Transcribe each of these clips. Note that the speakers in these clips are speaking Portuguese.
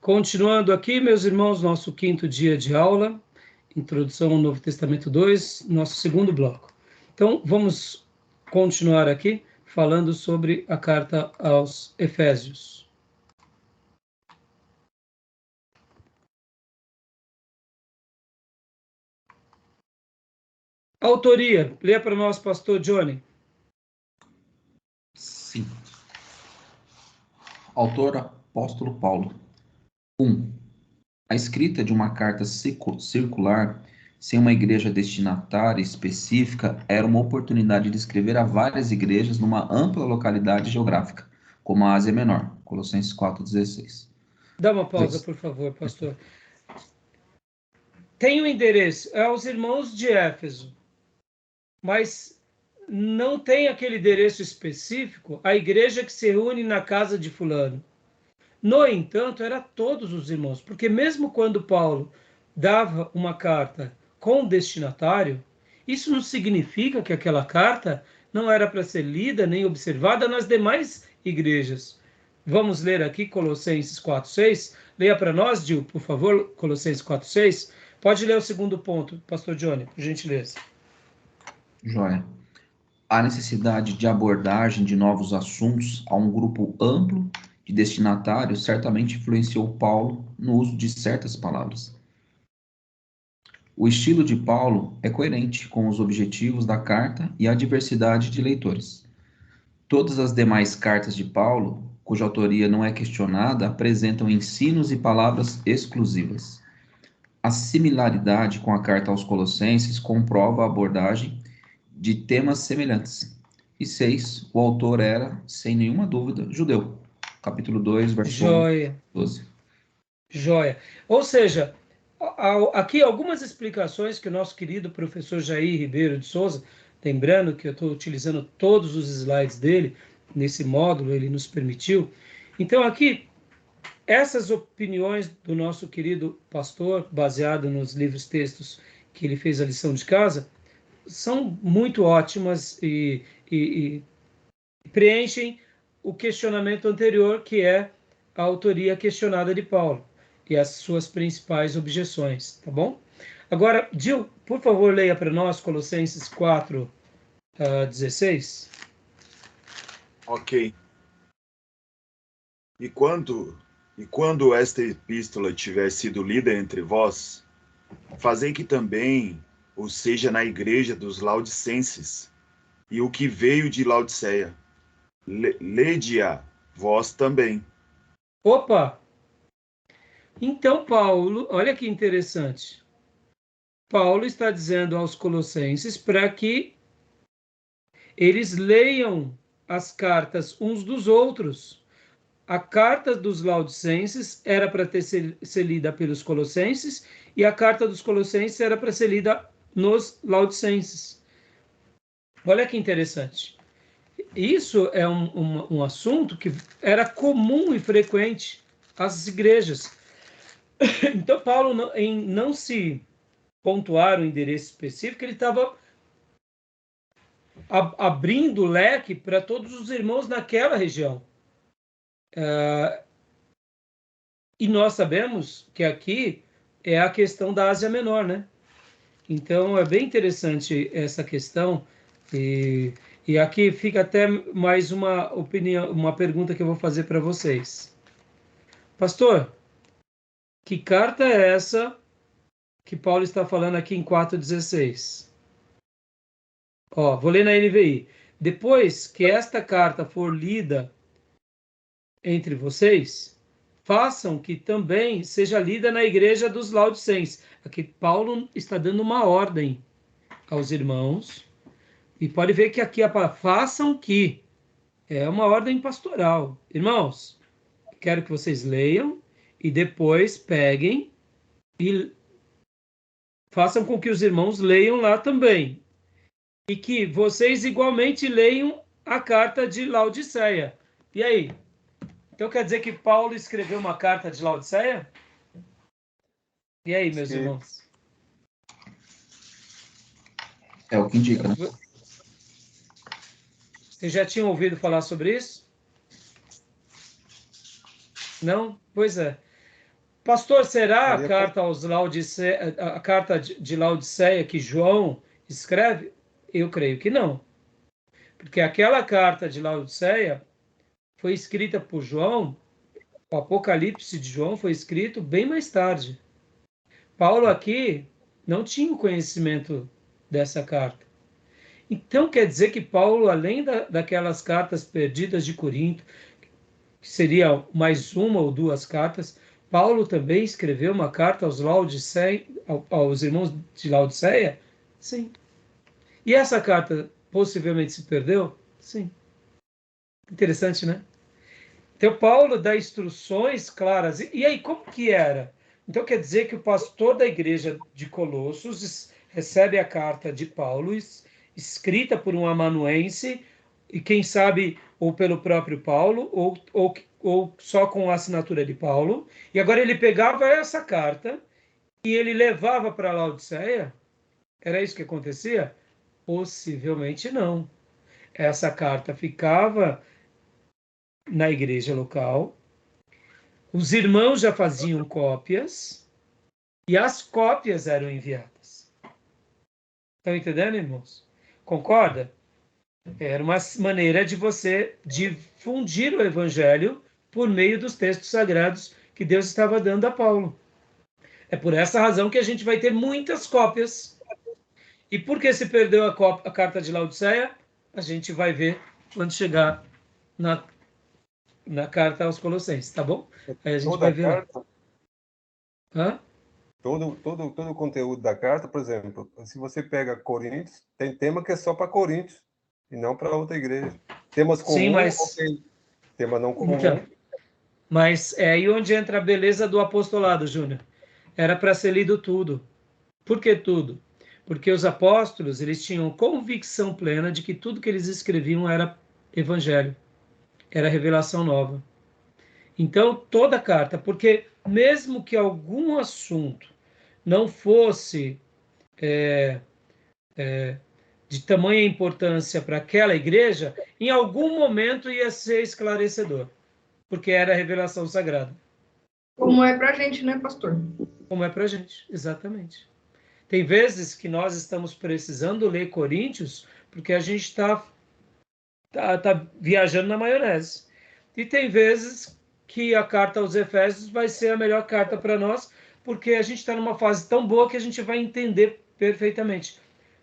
Continuando aqui, meus irmãos, nosso quinto dia de aula, Introdução ao Novo Testamento 2, nosso segundo bloco. Então, vamos continuar aqui falando sobre a carta aos Efésios. Autoria, leia para nós, pastor Johnny. Sim. Autor apóstolo Paulo. 1. A escrita de uma carta circular, sem uma igreja destinatária específica, era uma oportunidade de escrever a várias igrejas numa ampla localidade geográfica, como a Ásia Menor. Colossenses 4,16. Dá uma pausa, por favor, pastor. Tem o endereço, é aos irmãos de Éfeso, mas não tem aquele endereço específico, a igreja que se reúne na casa de fulano. No entanto, era todos os irmãos, porque mesmo quando Paulo dava uma carta com destinatário, isso não significa que aquela carta não era para ser lida nem observada nas demais igrejas. Vamos ler aqui Colossenses 4:6. Leia para nós, Gil, por favor, Colossenses 4:6. Pode ler o segundo ponto, pastor Johnny, por gentileza. Joia. A necessidade de abordagem de novos assuntos a um grupo amplo de destinatários certamente influenciou Paulo no uso de certas palavras. O estilo de Paulo é coerente com os objetivos da carta e a diversidade de leitores. Todas as demais cartas de Paulo, cuja autoria não é questionada, apresentam ensinos e palavras exclusivas. A similaridade com a carta aos Colossenses comprova a abordagem de temas semelhantes. E 6. O autor era, sem nenhuma dúvida, judeu. Capítulo 2, versículo 12. Joia. Ou seja, aqui algumas explicações que o nosso querido professor Jair Ribeiro de Souza, lembrando que eu estou utilizando todos os slides dele, nesse módulo ele nos permitiu. Então aqui, essas opiniões do nosso querido pastor, baseado nos livros textos que ele fez a lição de casa, são muito ótimas e preenchem o questionamento anterior, que é a autoria questionada de Paulo e as suas principais objeções, tá bom? Agora, Gil, por favor, leia para nós Colossenses 4:16. Ok. E quando esta epístola tiver sido lida entre vós, fazei que também o seja na igreja dos Laodicenses, e o que veio de Laodiceia. Lede-a vós também. Opa! Então, Paulo, olha que interessante. Paulo está dizendo aos Colossenses para que eles leiam as cartas uns dos outros. A carta dos Laodicenses era para ser lida pelos Colossenses e a carta dos Colossenses era para ser lida nos Laodicenses. Olha que interessante. Isso é um assunto que era comum e frequente às igrejas. Então, Paulo, em não se pontuar o endereço específico, ele estava abrindo o leque para todos os irmãos naquela região. E nós sabemos que aqui é a questão da Ásia Menor, né? Então, é bem interessante essa questão. E aqui fica até mais uma opinião, uma pergunta que eu vou fazer para vocês. Pastor, que carta é essa que Paulo está falando aqui em 4:16? Ó, vou ler na NVI. Depois que esta carta for lida entre vocês, façam que também seja lida na igreja dos Laodicenses. Aqui Paulo está dando uma ordem aos irmãos. E pode ver que aqui a palavra façam que é uma ordem pastoral. Irmãos, quero que vocês leiam e depois peguem e façam com que os irmãos leiam lá também. E que vocês igualmente leiam a carta de Laodiceia. E aí? Então quer dizer que Paulo escreveu uma carta de Laodiceia? E aí, meus irmãos? É o que indica, né? Vocês já tinham ouvido falar sobre isso? Não? Pois é. Pastor, será a Ali é carta aos Laodiceia, a carta de Laodiceia que João escreve? Eu creio que não. Porque aquela carta de Laodiceia foi escrita por João, o Apocalipse de João foi escrito bem mais tarde. Paulo aqui não tinha o conhecimento dessa carta. Então quer dizer que Paulo, além daquelas cartas perdidas de Corinto, que seria mais uma ou duas cartas, Paulo também escreveu uma carta aos Laodiceia, aos irmãos de Laodiceia? Sim. E essa carta possivelmente se perdeu? Sim. Interessante, né? Então, Paulo dá instruções claras. E aí, como que era? Então, quer dizer que o pastor da igreja de Colossos recebe a carta de Paulo, escrita por um amanuense, e quem sabe, ou pelo próprio Paulo, ou só com a assinatura de Paulo. E agora ele pegava essa carta e ele levava para Laodiceia? Era isso que acontecia? Possivelmente não. Essa carta ficava na igreja local. Os irmãos já faziam cópias e as cópias eram enviadas. Estão entendendo, irmãos? Concorda? Era uma maneira de você difundir o evangelho por meio dos textos sagrados que Deus estava dando a Paulo. É por essa razão que a gente vai ter muitas cópias. E por que se perdeu a carta de Laodiceia? A gente vai ver quando chegar na carta aos Colossenses, tá bom? Aí a gente toda vai a ver lá. carta, Hã? todo o conteúdo da carta, por exemplo, se você pega Coríntios, tem tema que é só para Coríntios e não para outra igreja. Temas Sim, comuns, mas ok. Tema não então, comum, mas é aí onde entra a beleza do apostolado, Júnior. Era para ser lido tudo. Por que tudo? Porque os apóstolos, eles tinham convicção plena de que tudo que eles escreviam era evangelho, era revelação nova. Então, toda a carta, porque mesmo que algum assunto não fosse de tamanha importância para aquela igreja, em algum momento ia ser esclarecedor, porque era a revelação sagrada. Como é pra gente, né, pastor? Como é para a gente, exatamente. Tem vezes que nós estamos precisando ler Coríntios porque a gente tá viajando na maionese. E tem vezes que a carta aos Efésios vai ser a melhor carta para nós, porque a gente está numa fase tão boa que a gente vai entender perfeitamente.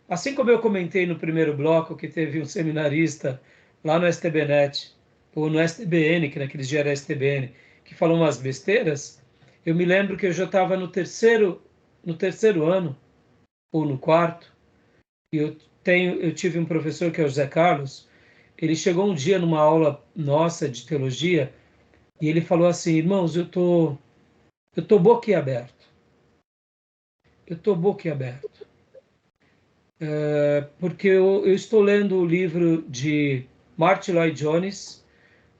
Assim como eu comentei no primeiro bloco que teve um seminarista lá no STBnet, ou no STBN, que naqueles dias era STBN, que falou umas besteiras, eu me lembro que eu já estava no terceiro ano, ou no quarto, e eu tive um professor que é o José Carlos. Ele chegou um dia numa aula nossa de teologia e ele falou assim: irmãos, eu tô boquiaberto. Eu estou boquiaberto. Porque eu estou lendo o livro de Martin Lloyd Jones,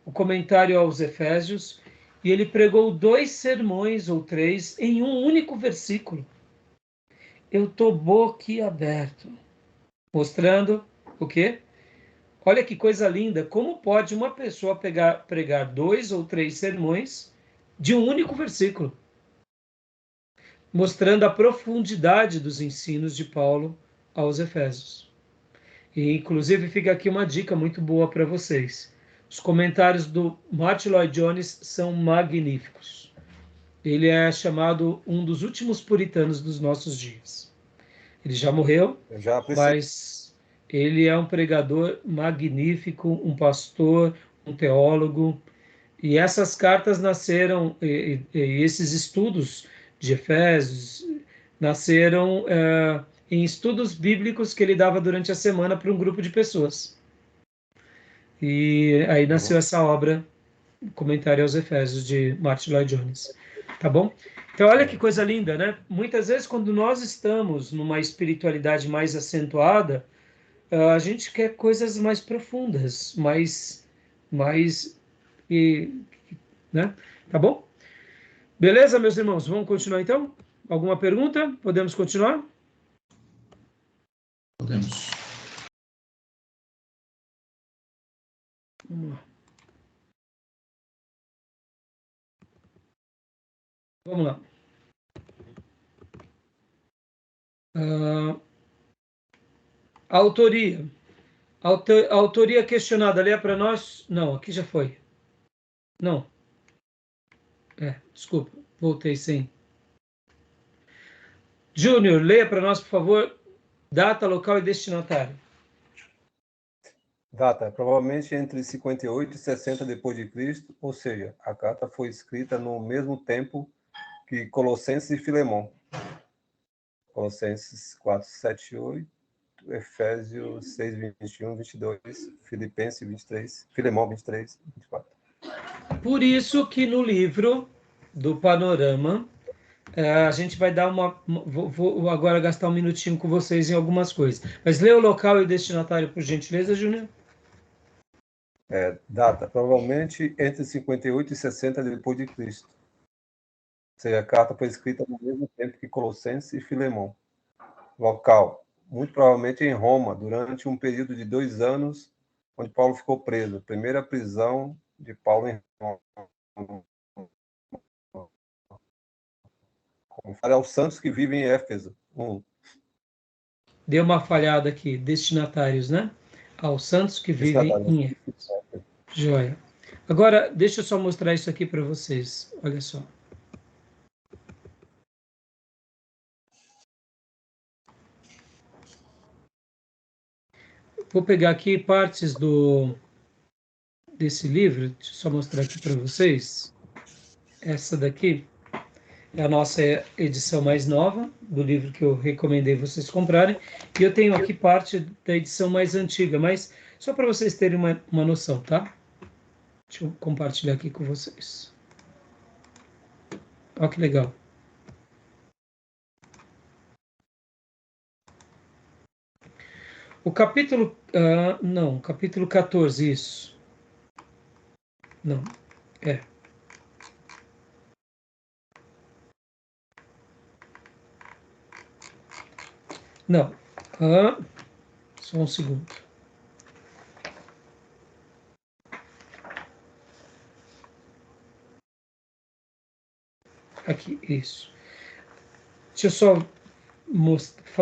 o comentário aos Efésios, e ele pregou 2 sermões ou 3 em um único versículo. Eu estou boquiaberto. Mostrando o quê? Olha que coisa linda. Como pode uma pessoa pregar 2 ou 3 sermões de um único versículo? Mostrando a profundidade dos ensinos de Paulo aos Efésios. E, inclusive, fica aqui uma dica muito boa para vocês. Os comentários do Martin Lloyd Jones são magníficos. Ele é chamado um dos últimos puritanos dos nossos dias. Ele já morreu, eu já apreciei. mas ele é um pregador magnífico, um pastor, um teólogo. E essas cartas nasceram, e esses estudos de Efésios nasceram em estudos bíblicos que ele dava durante a semana para um grupo de pessoas. E aí nasceu essa obra, Comentário aos Efésios, de Martin Lloyd Jones. Tá bom? Então, olha que coisa linda, né? Muitas vezes, quando nós estamos numa espiritualidade mais acentuada, a gente quer coisas mais profundas, mais, e, né? Tá bom? Beleza, meus irmãos? Vamos continuar então? Alguma pergunta? Podemos continuar? Podemos. Vamos lá. Vamos lá. A autoria. A autoria questionada, leia para nós. Não, aqui já foi. Não. Desculpa, voltei sim. Júnior, leia para nós, por favor, data, local e destinatário. Data, provavelmente entre 58 e 60 depois de Cristo, ou seja, a carta foi escrita no mesmo tempo que Colossenses e Filemão. Colossenses 4, 7 e 8, Efésios 6, 21, 22, Filipenses 23, Filemão 23, 24. Por isso que no livro do Panorama, a gente vai dar vou agora gastar um minutinho com vocês em algumas coisas. Mas lê o local e o destinatário, por gentileza, Júnior. Data, provavelmente entre 58 e 60 depois de Cristo. Ou seja, a carta foi escrita no mesmo tempo que Colossenses e Filemão. Local, muito provavelmente em Roma, durante um período de 2 anos, onde Paulo ficou preso. Primeira prisão de Paulo em Roma. Como fala aos santos que vivem em Éfeso. Deu uma falhada aqui, destinatários, né? Aos santos que vivem em Éfeso. Joia. Agora, deixa eu só mostrar isso aqui para vocês. Olha só. Vou pegar aqui partes desse livro. Deixa eu só mostrar aqui para vocês. Essa daqui é a nossa edição mais nova do livro que eu recomendei vocês comprarem. E eu tenho aqui parte da edição mais antiga, mas só para vocês terem uma noção, tá? Deixa eu compartilhar aqui com vocês. Olha que legal. O capítulo... não, capítulo 14, isso. Não, Não. Só um segundo. Aqui, isso. Deixa eu só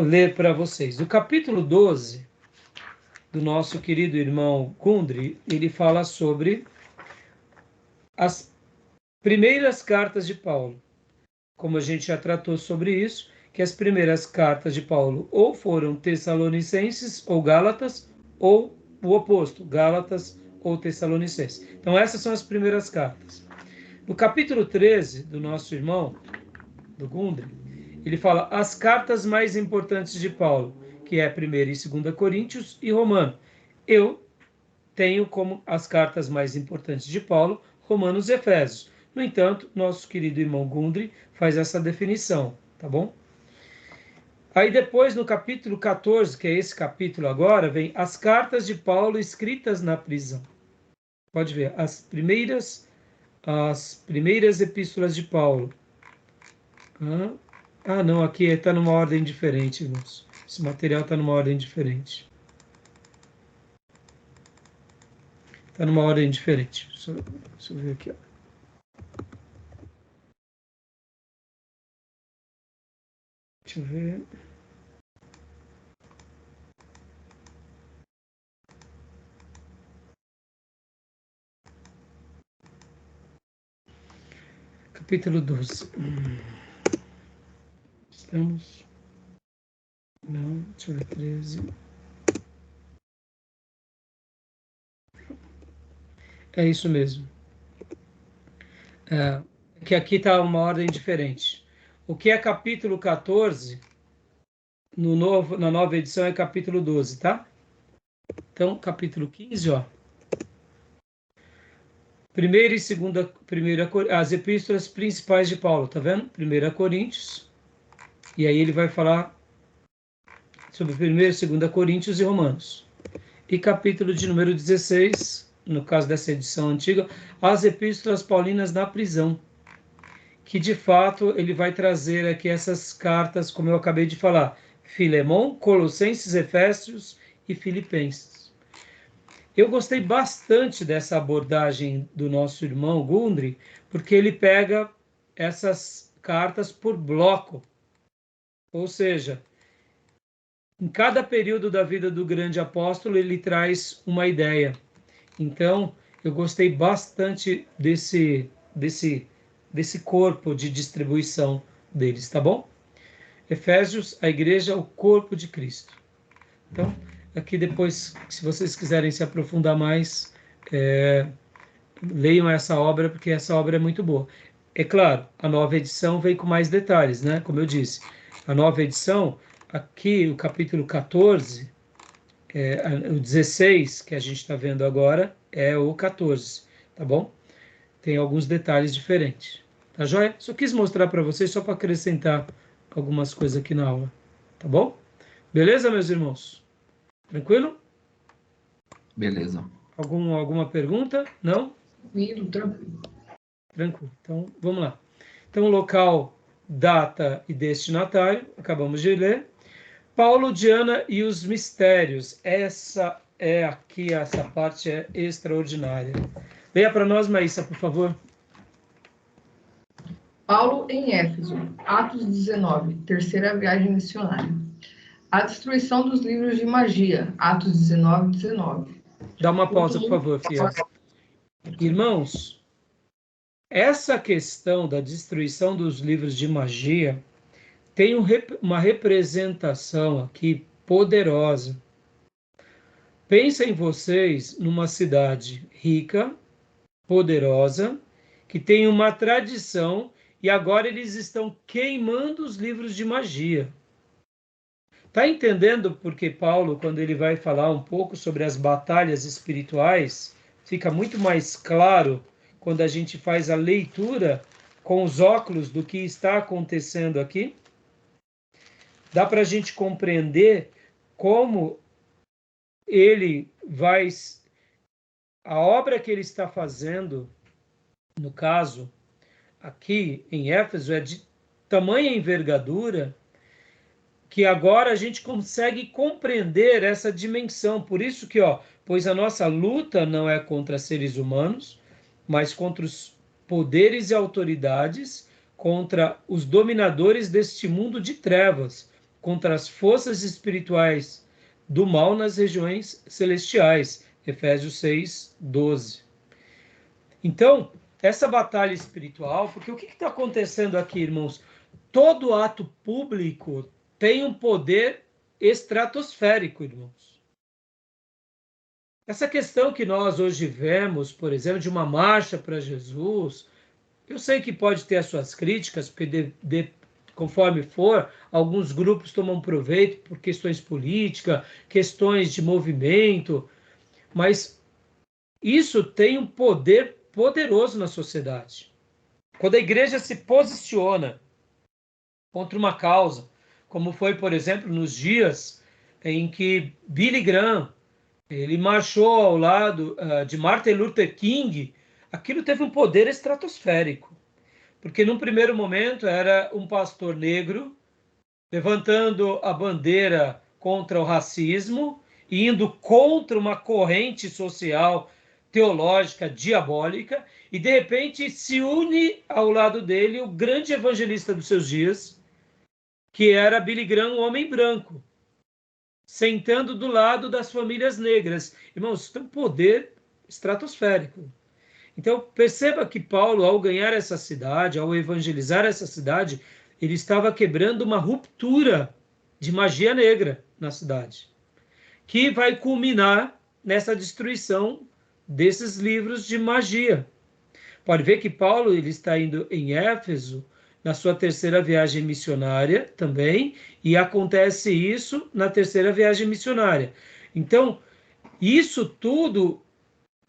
ler para vocês. O capítulo 12 do nosso querido irmão Gundry, ele fala sobre as primeiras cartas de Paulo. Como a gente já tratou sobre isso, que as primeiras cartas de Paulo ou foram Tessalonicenses ou Gálatas, ou o oposto, Gálatas ou Tessalonicenses. Então essas são as primeiras cartas. No capítulo 13 do nosso irmão, do Gundry, ele fala as cartas mais importantes de Paulo, que é 1ª e 2ª Coríntios e Romano. Eu tenho como as cartas mais importantes de Paulo, Romanos e Efésios. No entanto, nosso querido irmão Gundry faz essa definição, tá bom? Aí depois, no capítulo 14, que é esse capítulo agora, vem as cartas de Paulo escritas na prisão. Pode ver, as primeiras epístolas de Paulo. Não, aqui está numa ordem diferente, irmãos. Esse material está numa ordem diferente. Está numa ordem diferente. Deixa eu ver aqui. Deixa eu ver. Capítulo 12. Estamos... Não, deixa eu ver, 13. É isso mesmo. Que aqui está uma ordem diferente. O que é capítulo 14, na nova edição é capítulo 12, tá? Então, capítulo 15, ó. 1ª e 2ª, as epístolas principais de Paulo, tá vendo? 1 Coríntios, e aí ele vai falar sobre 1ª e 2ª Coríntios e Romanos. E capítulo de número 16, no caso dessa edição antiga, as epístolas paulinas na prisão, que de fato ele vai trazer aqui essas cartas, como eu acabei de falar, Filemão, Colossenses, Efésios e Filipenses. Eu gostei bastante dessa abordagem do nosso irmão Gundry, porque ele pega essas cartas por bloco. Ou seja, em cada período da vida do grande apóstolo, ele traz uma ideia. Então, eu gostei bastante desse corpo de distribuição deles, tá bom? Efésios, a igreja, o corpo de Cristo. Então, aqui depois, se vocês quiserem se aprofundar mais, leiam essa obra, porque essa obra é muito boa. É claro, a nova edição vem com mais detalhes, né? Como eu disse, a nova edição, aqui o capítulo 14, o 16, que a gente está vendo agora, é o 14, tá bom? Tem alguns detalhes diferentes. Tá joia? Só quis mostrar para vocês, só para acrescentar algumas coisas aqui na aula. Tá bom? Beleza, meus irmãos? Tranquilo? Beleza. Alguma pergunta? Não? Tranquilo. Tranquilo. Então, vamos lá. Então, local, data e destinatário, acabamos de ler. Paulo, Diana e os mistérios. Essa parte é extraordinária. Leia para nós, Maísa, por favor. Paulo em Éfeso, Atos 19, terceira viagem missionária. A destruição dos livros de magia, Atos 19, 19. Dá uma pausa, por favor, Fia. Irmãos, essa questão da destruição dos livros de magia tem uma representação aqui poderosa. Pensem vocês numa cidade rica, poderosa, que tem uma tradição e agora eles estão queimando os livros de magia. Está entendendo porque Paulo, quando ele vai falar um pouco sobre as batalhas espirituais, fica muito mais claro quando a gente faz a leitura com os óculos do que está acontecendo aqui? Dá para a gente compreender como ele vai... A obra que ele está fazendo, no caso, aqui em Éfeso, é de tamanha envergadura que agora a gente consegue compreender essa dimensão. Por isso que, pois a nossa luta não é contra seres humanos, mas contra os poderes e autoridades, contra os dominadores deste mundo de trevas, contra as forças espirituais do mal nas regiões celestiais. Efésios 6, 12. Então, essa batalha espiritual, porque o que está acontecendo aqui, irmãos? Todo ato público tem um poder estratosférico, irmãos. Essa questão que nós hoje vemos, por exemplo, de uma marcha para Jesus, eu sei que pode ter as suas críticas, porque conforme for, alguns grupos tomam proveito por questões políticas, questões de movimento, mas isso tem um poder poderoso na sociedade. Quando a igreja se posiciona contra uma causa, como foi, por exemplo, nos dias em que Billy Graham ele marchou ao lado de Martin Luther King, aquilo teve um poder estratosférico, porque num primeiro momento era um pastor negro levantando a bandeira contra o racismo e indo contra uma corrente social teológica diabólica, e de repente se une ao lado dele o grande evangelista dos seus dias, que era Billy Graham, um homem branco, sentando do lado das famílias negras. Irmãos, isso tem um poder estratosférico. Então, perceba que Paulo, ao ganhar essa cidade, ao evangelizar essa cidade, ele estava quebrando uma ruptura de magia negra na cidade, que vai culminar nessa destruição desses livros de magia. Pode ver que Paulo ele está indo em Éfeso, na sua terceira viagem missionária também, e acontece isso na terceira viagem missionária. Então, isso tudo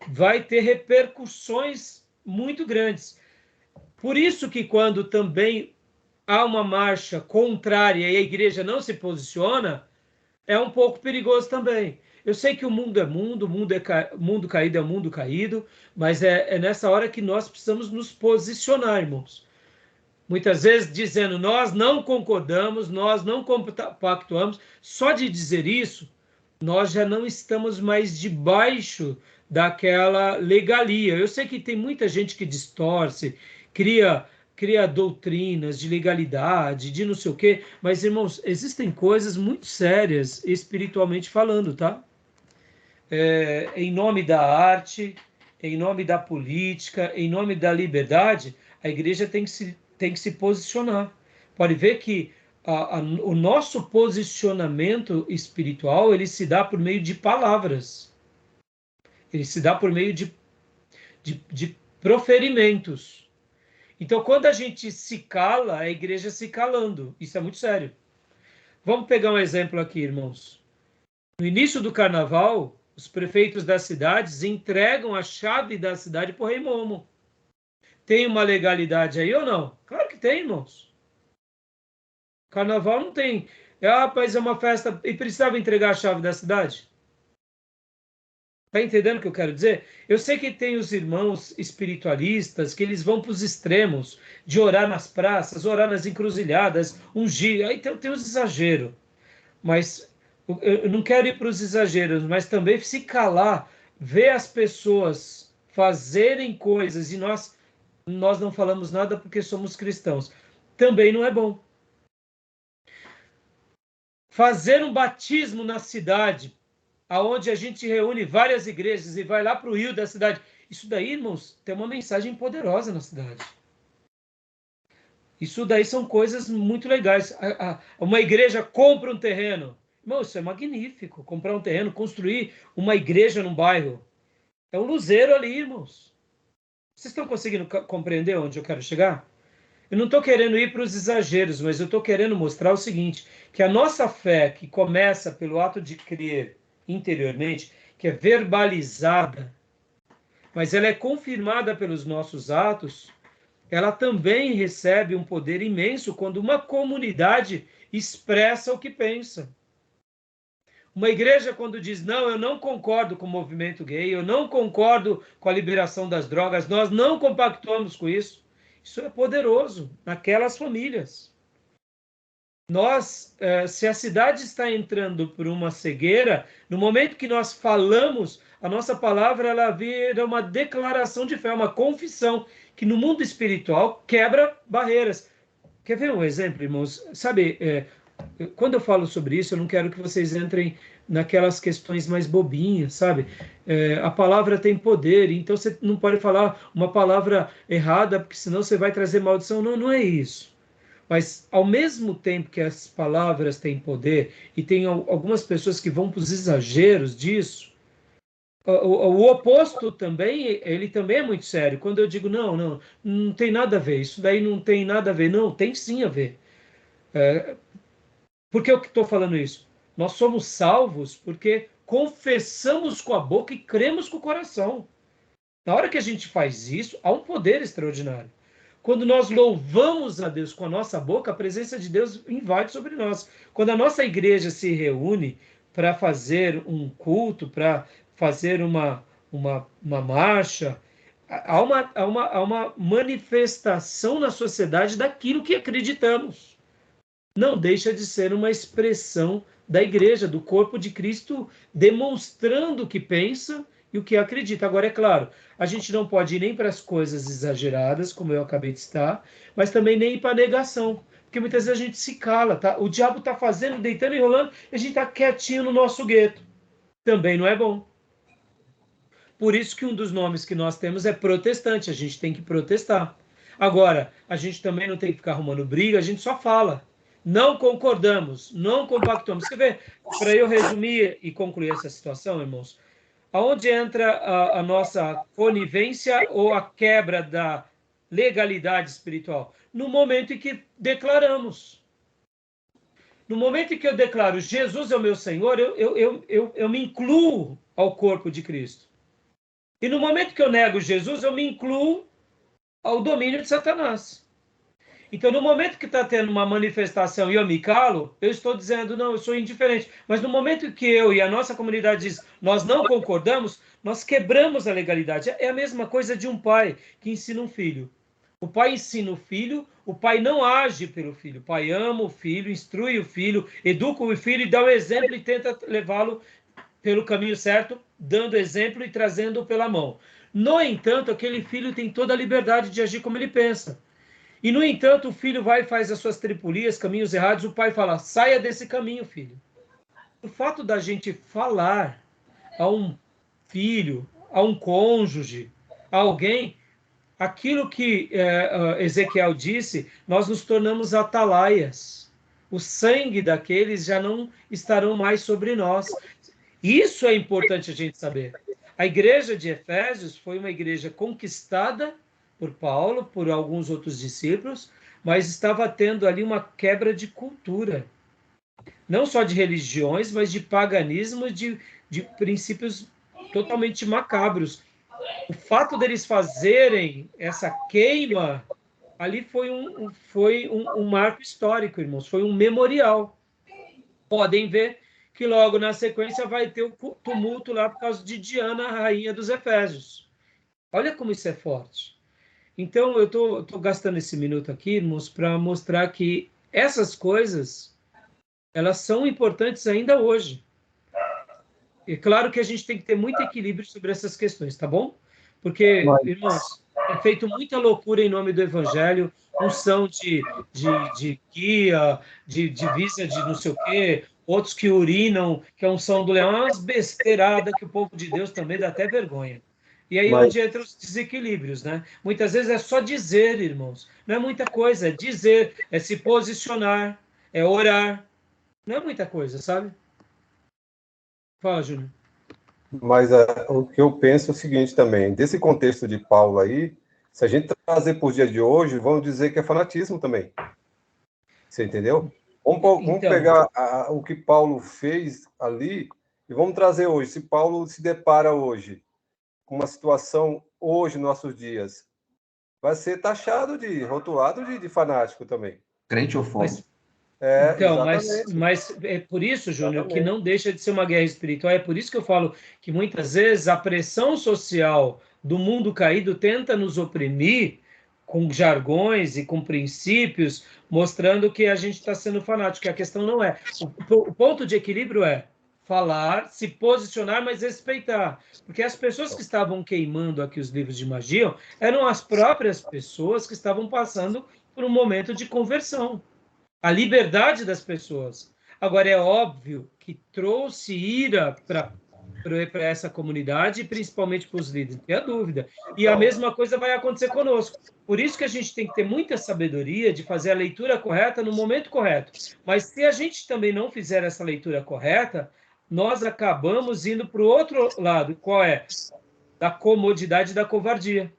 vai ter repercussões muito grandes. Por isso que quando também há uma marcha contrária e a igreja não se posiciona, é um pouco perigoso também. Eu sei que o mundo é mundo, mundo caído é o mundo caído, mas é nessa hora que nós precisamos nos posicionar, irmãos. Muitas vezes dizendo, nós não concordamos, nós não compactuamos. Só de dizer isso, nós já não estamos mais debaixo daquela legalia. Eu sei que tem muita gente que distorce, cria cria doutrinas de legalidade, de não sei o quê, mas, irmãos, existem coisas muito sérias espiritualmente falando, tá? Em nome da arte, em nome da política, em nome da liberdade, a igreja tem que se posicionar. Pode ver que o nosso posicionamento espiritual, ele se dá por meio de palavras. Ele se dá por meio de proferimentos. Então, quando a gente se cala, a igreja se calando. Isso é muito sério. Vamos pegar um exemplo aqui, irmãos. No início do carnaval, os prefeitos das cidades entregam a chave da cidade para o rei Momo. Tem uma legalidade aí ou não? Claro que tem, irmãos. Carnaval não tem. Mas é uma festa e precisava entregar a chave da cidade? Está entendendo o que eu quero dizer? Eu sei que tem os irmãos espiritualistas que eles vão para os extremos de orar nas praças, orar nas encruzilhadas, ungir. Aí tem os exageros. Mas eu não quero ir para os exageros, mas também se calar, ver as pessoas fazerem coisas e nós não falamos nada porque somos cristãos. Também não é bom. Fazer um batismo na cidade, aonde a gente reúne várias igrejas e vai lá para o rio da cidade. Isso daí, irmãos, tem uma mensagem poderosa na cidade. Isso daí são coisas muito legais. Uma igreja compra um terreno. Irmão, isso é magnífico. Comprar um terreno, construir uma igreja num bairro. É um luzeiro ali, irmãos. Vocês estão conseguindo compreender onde eu quero chegar? Eu não estou querendo ir para os exageros, mas eu estou querendo mostrar o seguinte, que a nossa fé, que começa pelo ato de crer interiormente, que é verbalizada, mas ela é confirmada pelos nossos atos, ela também recebe um poder imenso quando uma comunidade expressa o que pensa. Uma igreja, quando diz, não, eu não concordo com o movimento gay, eu não concordo com a liberação das drogas, nós não compactuamos com isso, isso é poderoso naquelas famílias. Se a cidade está entrando por uma cegueira, no momento que nós falamos, a nossa palavra ela vira uma declaração de fé, uma confissão, que no mundo espiritual quebra barreiras. Quer ver um exemplo, irmãos? Sabe, quando eu falo sobre isso, eu não quero que vocês entrem naquelas questões mais bobinhas, sabe? A palavra tem poder, então você não pode falar uma palavra errada, porque senão você vai trazer maldição. Não, não é isso. Mas, ao mesmo tempo que as palavras têm poder, e tem algumas pessoas que vão para os exageros disso, o oposto também, ele também é muito sério. Quando eu digo, não tem nada a ver, isso daí não tem nada a ver. Não, tem sim a ver. Por que eu estou falando isso? Nós somos salvos porque confessamos com a boca e cremos com o coração. Na hora que a gente faz isso, há um poder extraordinário. Quando nós louvamos a Deus com a nossa boca, a presença de Deus invade sobre nós. Quando a nossa igreja se reúne para fazer um culto, para fazer uma marcha, há uma manifestação na sociedade daquilo que acreditamos. Não deixa de ser uma expressão da igreja, do corpo de Cristo, demonstrando o que pensa e o que acredita. Agora, é claro, a gente não pode ir nem para as coisas exageradas, como eu acabei de citar, mas também nem ir para a negação, porque muitas vezes a gente se cala, tá? O diabo está fazendo, deitando, enrolando, e a gente está quietinho no nosso gueto. Também não é bom. Por isso que um dos nomes que nós temos é protestante, a gente tem que protestar. Agora, a gente também não tem que ficar arrumando briga, a gente só fala. Não concordamos, não compactuamos. Você vê, para eu resumir e concluir essa situação, irmãos, aonde entra a nossa conivência ou a quebra da legalidade espiritual? No momento em que declaramos. No momento em que eu declaro Jesus é o meu Senhor, eu me incluo ao corpo de Cristo. E no momento que eu nego Jesus, eu me incluo ao domínio de Satanás. Então, no momento que está tendo uma manifestação e eu me calo, eu estou dizendo, não, eu sou indiferente. Mas no momento que eu e a nossa comunidade diz, nós não concordamos, nós quebramos a legalidade. É a mesma coisa de um pai que ensina um filho. O pai ensina o filho, o pai não age pelo filho. O pai ama o filho, instrui o filho, educa o filho e dá o exemplo e tenta levá-lo pelo caminho certo, dando exemplo e trazendo-o pela mão. No entanto, aquele filho tem toda a liberdade de agir como ele pensa. E, no entanto, o filho vai e faz as suas tripulias, caminhos errados, o pai fala, saia desse caminho, filho. O fato da gente falar a um filho, a um cônjuge, a alguém, aquilo que Ezequiel disse, nós nos tornamos atalaias. O sangue daqueles já não estarão mais sobre nós. Isso é importante a gente saber. A igreja de Efésios foi uma igreja conquistada por Paulo, por alguns outros discípulos, mas estava tendo ali uma quebra de cultura. Não só de religiões, mas de paganismo, de princípios totalmente macabros. O fato deles fazerem essa queima ali foi um marco histórico, irmãos, foi um memorial. Podem ver que logo na sequência vai ter o tumulto lá por causa de Diana, a rainha dos Efésios. Olha como isso é forte. Então, eu tô gastando esse minuto aqui, irmãos, para mostrar que essas coisas, elas são importantes ainda hoje. É claro que a gente tem que ter muito equilíbrio sobre essas questões, tá bom? Porque, irmãos, é feito muita loucura em nome do Evangelho, unção de guia, de divisa de não sei o quê, outros que urinam, que é unção do leão, é umas besteiradas que o povo de Deus também dá até vergonha. E aí onde entra os desequilíbrios, né? Muitas vezes é só dizer, irmãos. Não é muita coisa, é dizer, é se posicionar, é orar. Não é muita coisa, sabe? Fala, Júnior. Mas o que eu penso é o seguinte também, desse contexto de Paulo aí, se a gente trazer para o dia de hoje, vamos dizer que é fanatismo também. Você entendeu? Vamos pegar o que Paulo fez ali e vamos trazer hoje. Se Paulo se depara hoje com uma situação hoje, nos nossos dias, vai ser taxado rotulado de fanático também. Crente ou fora? Então, mas é por isso, Júnior, que não deixa de ser uma guerra espiritual. É por isso que eu falo que muitas vezes a pressão social do mundo caído tenta nos oprimir com jargões e com princípios, mostrando que a gente está sendo fanático, que a questão não é. O ponto de equilíbrio é falar, se posicionar, mas respeitar. Porque as pessoas que estavam queimando aqui os livros de magia eram as próprias pessoas que estavam passando por um momento de conversão. A liberdade das pessoas. Agora, é óbvio que trouxe ira para essa comunidade, principalmente para os líderes, não tem a dúvida. E a mesma coisa vai acontecer conosco. Por isso que a gente tem que ter muita sabedoria de fazer a leitura correta no momento correto. Mas se a gente também não fizer essa leitura correta, nós acabamos indo para o outro lado. Qual é? Da comodidade e da covardia.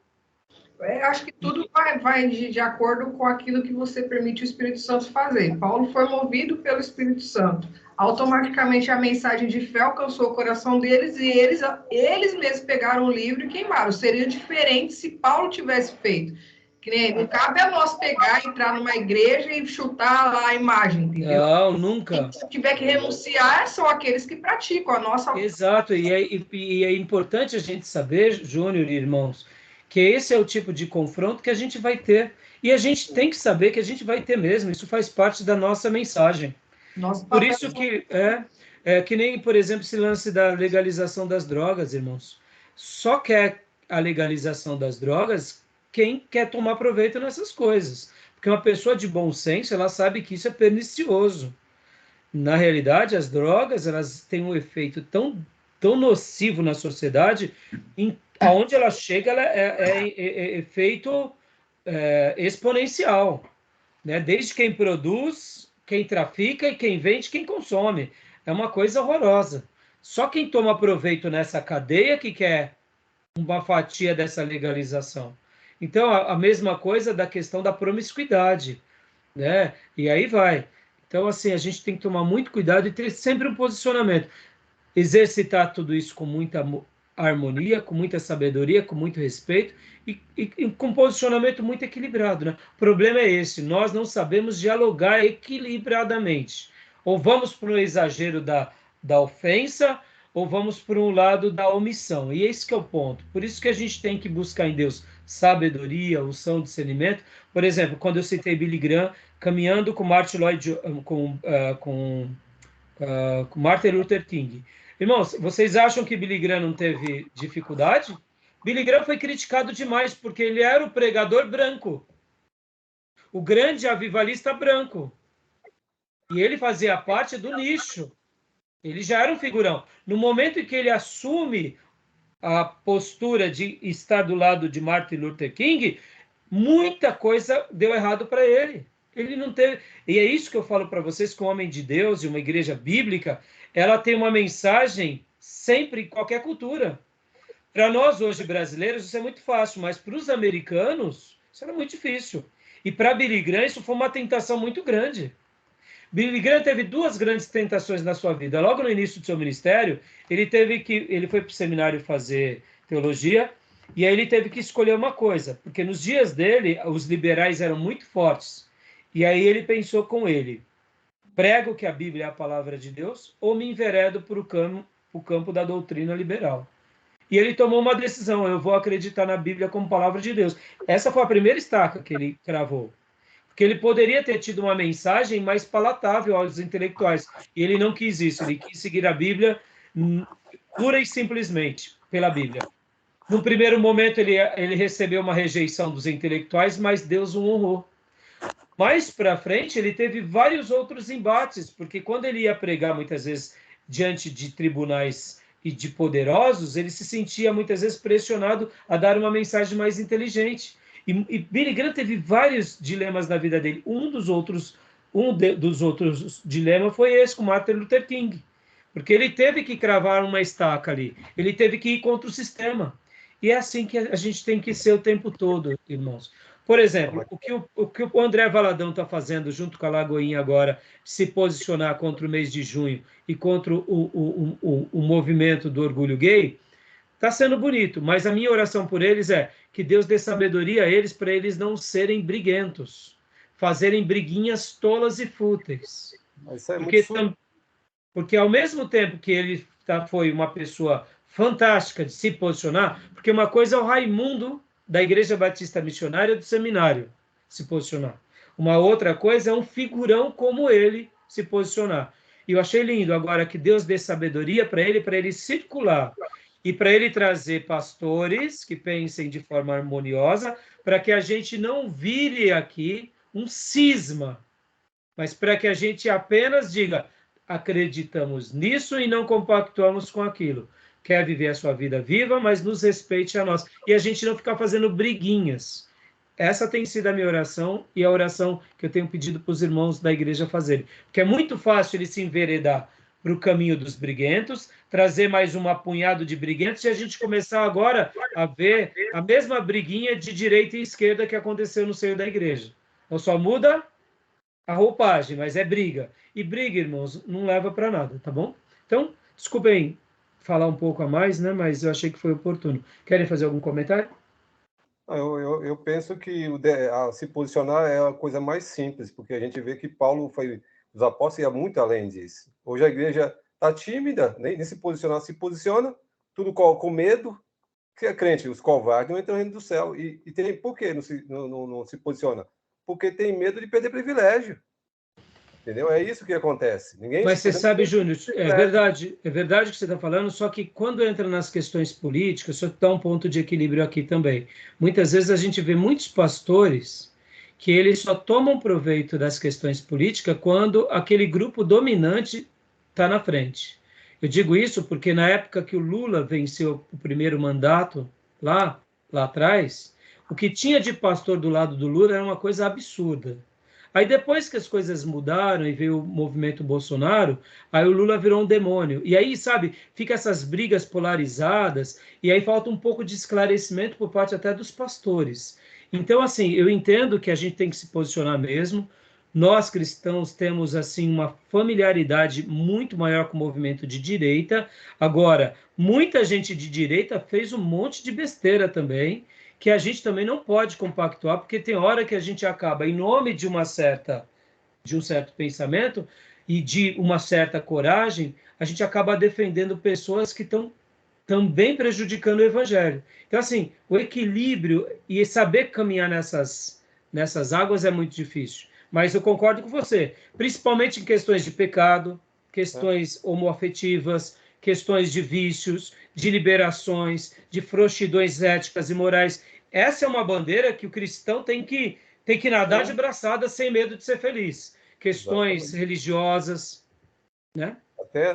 Acho que tudo vai de acordo com aquilo que você permite o Espírito Santo fazer. Paulo foi movido pelo Espírito Santo. Automaticamente a mensagem de fé alcançou o coração deles e eles mesmos pegaram o livro e queimaram. Seria diferente se Paulo tivesse feito. Que nem, não cabe a nós pegar, entrar numa igreja e chutar lá a imagem, entendeu? Não, nunca. Se tiver que renunciar, são aqueles que praticam a nossa... Exato, e é importante a gente saber, Júnior e irmãos, que esse é o tipo de confronto que a gente vai ter. E a gente tem que saber que a gente vai ter mesmo, isso faz parte da nossa mensagem. Por isso que que nem, por exemplo, esse lance da legalização das drogas, irmãos. Só quer a legalização das drogas quem quer tomar proveito nessas coisas. Porque uma pessoa de bom senso, ela sabe que isso é pernicioso. Na realidade, as drogas, elas têm um efeito tão nocivo na sociedade, aonde ela chega, ela é efeito exponencial, né? Desde quem produz, quem trafica e quem vende, quem consome. É uma coisa horrorosa. Só quem toma proveito nessa cadeia que quer uma fatia dessa legalização. Então, a mesma coisa da questão da promiscuidade, né? E aí vai. Então, assim, a gente tem que tomar muito cuidado e ter sempre um posicionamento. Exercitar tudo isso com muita harmonia, com muita sabedoria, com muito respeito e com um posicionamento muito equilibrado, né? O problema é esse, nós não sabemos dialogar equilibradamente. Ou vamos para o exagero da ofensa, ou vamos para um lado da omissão. E esse que é o ponto. Por isso que a gente tem que buscar em Deus sabedoria, unção, discernimento. Por exemplo, quando eu citei Billy Graham, caminhando com Martin Luther King. Irmãos, vocês acham que Billy Graham não teve dificuldade? Billy Graham foi criticado demais porque ele era o pregador branco. o grande avivalista branco. E ele fazia parte do nicho. Ele já era um figurão. No momento em que ele assume a postura de estar do lado de Martin Luther King, muita coisa deu errado para ele. Ele não teve... E é isso que eu falo para vocês, que o homem de Deus e uma igreja bíblica, ela tem uma mensagem sempre em qualquer cultura. Para nós, hoje, brasileiros, isso é muito fácil, mas para os americanos, isso era muito difícil. E para Billy Graham, isso foi uma tentação muito grande. Billy Graham teve duas grandes tentações na sua vida. Logo no início do seu ministério, ele foi para o seminário fazer teologia, e aí ele teve que escolher uma coisa, porque nos dias dele, os liberais eram muito fortes. E aí ele pensou com ele: prego que a Bíblia é a palavra de Deus, ou me enveredo para o campo da doutrina liberal? E ele tomou uma decisão: eu vou acreditar na Bíblia como palavra de Deus. Essa foi a primeira estaca que ele cravou. Porque ele poderia ter tido uma mensagem mais palatável aos intelectuais. E ele não quis isso. Ele quis seguir a Bíblia pura e simplesmente pela Bíblia. No primeiro momento, ele recebeu uma rejeição dos intelectuais, mas Deus o honrou. Mais para frente, ele teve vários outros embates, porque quando ele ia pregar, muitas vezes, diante de tribunais e de poderosos, ele se sentia, muitas vezes, pressionado a dar uma mensagem mais inteligente. E Billy Graham teve vários dilemas na vida dele. Um dos outros dilemas foi esse com Martin Luther King, porque ele teve que cravar uma estaca ali, ele teve que ir contra o sistema. E é assim que a gente tem que ser o tempo todo, irmãos. Por exemplo, o que o André Valadão está fazendo junto com a Lagoinha agora, se posicionar contra o mês de junho e contra o movimento do orgulho gay, está sendo bonito, mas a minha oração por eles é que Deus dê sabedoria a eles para eles não serem briguentos, fazerem briguinhas tolas e fúteis. Isso é porque ao mesmo tempo que ele foi uma pessoa fantástica de se posicionar, porque uma coisa é o Raimundo da Igreja Batista Missionária do Seminário se posicionar. Uma outra coisa é um figurão como ele se posicionar. E eu achei lindo agora que Deus dê sabedoria para ele circular e para ele trazer pastores que pensem de forma harmoniosa, para que a gente não vire aqui um cisma, mas para que a gente apenas diga: acreditamos nisso e não compactuamos com aquilo. Quer viver a sua vida viva, mas nos respeite a nós. E a gente não ficar fazendo briguinhas. Essa tem sido a minha oração e a oração que eu tenho pedido para os irmãos da igreja fazerem. Porque é muito fácil ele se enveredar para o caminho dos briguentos, trazer mais um apunhado de briguentos e a gente começar agora a ver a mesma briguinha de direita e esquerda que aconteceu no seio da igreja. Então só muda a roupagem, mas é briga. E briga, irmãos, não leva para nada, tá bom? Então, desculpem falar um pouco a mais, né? Mas eu achei que foi oportuno. Querem fazer algum comentário? Eu penso que se posicionar é a coisa mais simples, porque a gente vê que Paulo os apóstolos iam muito além disso. Hoje a igreja está tímida, nem se posiciona, tudo com medo, que é crente, os covardes não entram no reino do céu. E por que não se posiciona? Porque tem medo de perder privilégio. Entendeu? É isso que acontece. Mas você sabe, Júnior, é verdade o que você está falando, só que quando entra nas questões políticas, só dá um ponto de equilíbrio aqui também. Muitas vezes a gente vê muitos pastores que eles só tomam proveito das questões políticas quando aquele grupo dominante está na frente. Eu digo isso porque na época que o Lula venceu o primeiro mandato, lá atrás, o que tinha de pastor do lado do Lula era uma coisa absurda. Aí depois que as coisas mudaram e veio o movimento Bolsonaro, aí o Lula virou um demônio. E aí, sabe, fica essas brigas polarizadas e aí falta um pouco de esclarecimento por parte até dos pastores. Então, assim, eu entendo que a gente tem que se posicionar mesmo. Nós, cristãos, temos, assim, uma familiaridade muito maior com o movimento de direita. Agora, muita gente de direita fez um monte de besteira também, que a gente também não pode compactuar, porque tem hora que a gente acaba, em nome de um certo pensamento e de uma certa coragem, a gente acaba defendendo pessoas que estão também prejudicando o evangelho. Então, assim, o equilíbrio e saber caminhar nessas águas é muito difícil. Mas eu concordo com você, principalmente em questões de pecado, questões homoafetivas, questões de vícios, de liberações, de frouxidões éticas e morais. Essa é uma bandeira que o cristão tem que Tem que nadar de braçada sem medo de ser feliz. Questões Exatamente. religiosas, né?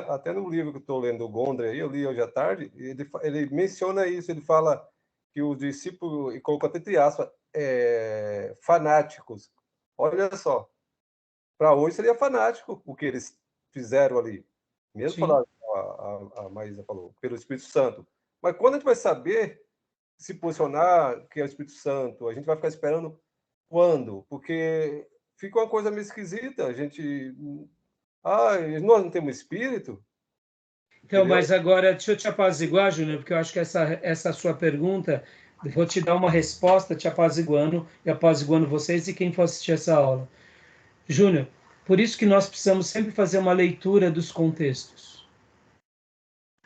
Até no livro que eu estou lendo, o Gondry, aí, eu li hoje à tarde, ele menciona isso, ele fala que os discípulos, e colocou até entre aspas, fanáticos. Olha só, para hoje seria fanático o que eles fizeram ali. Mesmo Sim. falar, a Maísa falou, pelo Espírito Santo. Mas quando a gente vai saber se posicionar, que é o Espírito Santo, a gente vai ficar esperando quando? Porque fica uma coisa meio esquisita, a gente... nós não temos espírito? Então, Entendeu? mas agora, deixa eu te apaziguar, Júnior, porque eu acho que essa sua pergunta, eu vou te dar uma resposta te apaziguando e apaziguando vocês e quem for assistir essa aula. Júnior, por isso que nós precisamos sempre fazer uma leitura dos contextos.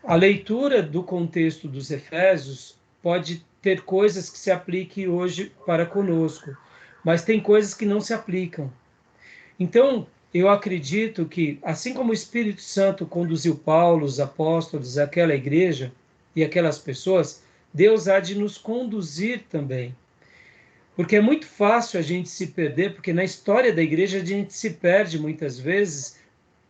A leitura do contexto dos Efésios pode ter coisas que se apliquem hoje para conosco, mas tem coisas que não se aplicam. Então, eu acredito que, assim como o Espírito Santo conduziu Paulo, os apóstolos, aquela igreja e aquelas pessoas, Deus há de nos conduzir também. Porque é muito fácil a gente se perder, porque na história da igreja a gente se perde muitas vezes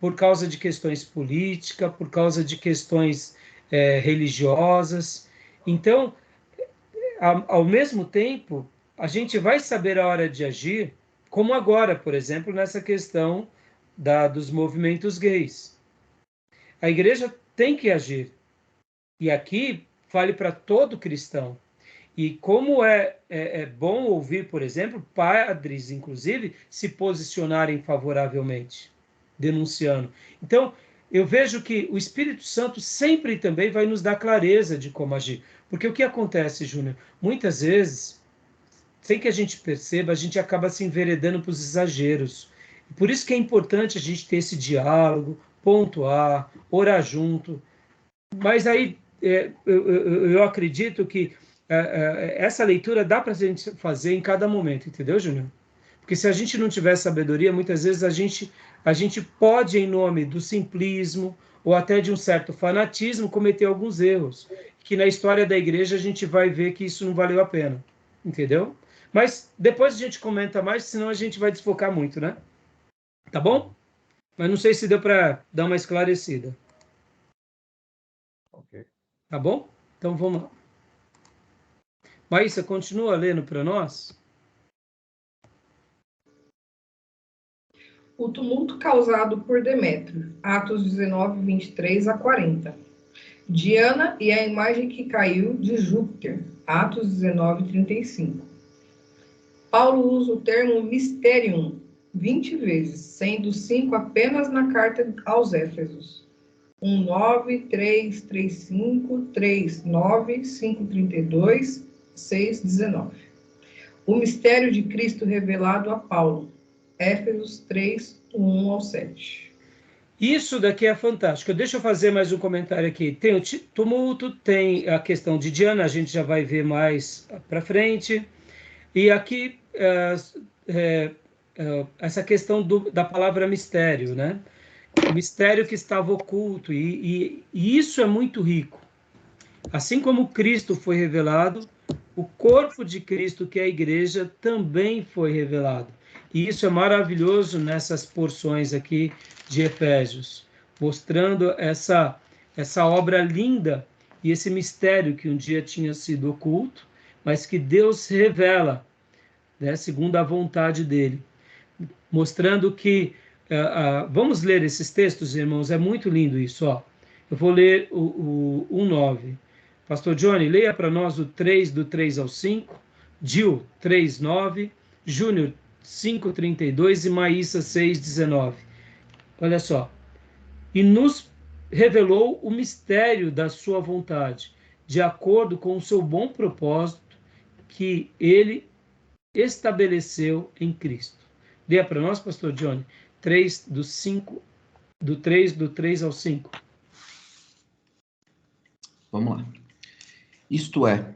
por causa de questões políticas, por causa de questões religiosas. Então, ao mesmo tempo, a gente vai saber a hora de agir, como agora, por exemplo, nessa questão dos movimentos gays. A igreja tem que agir. E aqui vale para todo cristão. E como é bom ouvir, por exemplo, padres, inclusive, se posicionarem favoravelmente, denunciando. Então, eu vejo que o Espírito Santo sempre também vai nos dar clareza de como agir. Porque o que acontece, Júnior? Muitas vezes, sem que a gente perceba, a gente acaba se enveredando para os exageros. Por isso que é importante a gente ter esse diálogo, pontuar, orar junto. Mas aí eu acredito que essa leitura dá para a gente fazer em cada momento, entendeu, Júnior? Porque se a gente não tiver sabedoria, muitas vezes a gente pode, em nome do simplismo ou até de um certo fanatismo, cometer alguns erros, que na história da igreja a gente vai ver que isso não valeu a pena, entendeu? Mas depois a gente comenta mais, senão a gente vai desfocar muito, né? Tá bom? Mas não sei se deu para dar uma esclarecida. Ok. Tá bom? Então vamos lá. Maísa, continua lendo para nós? O tumulto causado por Demétrio, Atos 19, 23 a 40. Diana e a imagem que caiu de Júpiter, Atos 19, 35. Paulo usa o termo mysterium 20 vezes, sendo 5 apenas na carta aos Éfesos. 1:9, 3:35, 3:9, 5:32, 6:19. O mistério de Cristo revelado a Paulo. Éfesos 3, 1 ao 7. Isso daqui é fantástico. Deixa eu fazer mais um comentário aqui. Tem o tumulto, tem a questão de Diana, a gente já vai ver mais para frente. E aqui, essa questão da palavra mistério, né? O mistério que estava oculto, e isso é muito rico. Assim como Cristo foi revelado, o corpo de Cristo, que é a igreja, também foi revelado. E isso é maravilhoso nessas porções aqui de Efésios, mostrando essa obra linda e esse mistério que um dia tinha sido oculto, mas que Deus revela, né, segundo a vontade dele, mostrando que vamos ler esses textos, irmãos, é muito lindo isso, ó. Eu vou ler o 1:9. Pastor Johnny, leia para nós o 3, do 3 ao 5, Gil 3:9, Júnior 5:32 e Maísa 6:19. Olha só. E nos revelou o mistério da sua vontade, de acordo com o seu bom propósito que ele estabeleceu em Cristo. Leia para nós, pastor Johnny, 3 do 5, do 3 ao 5. Vamos lá. Isto é,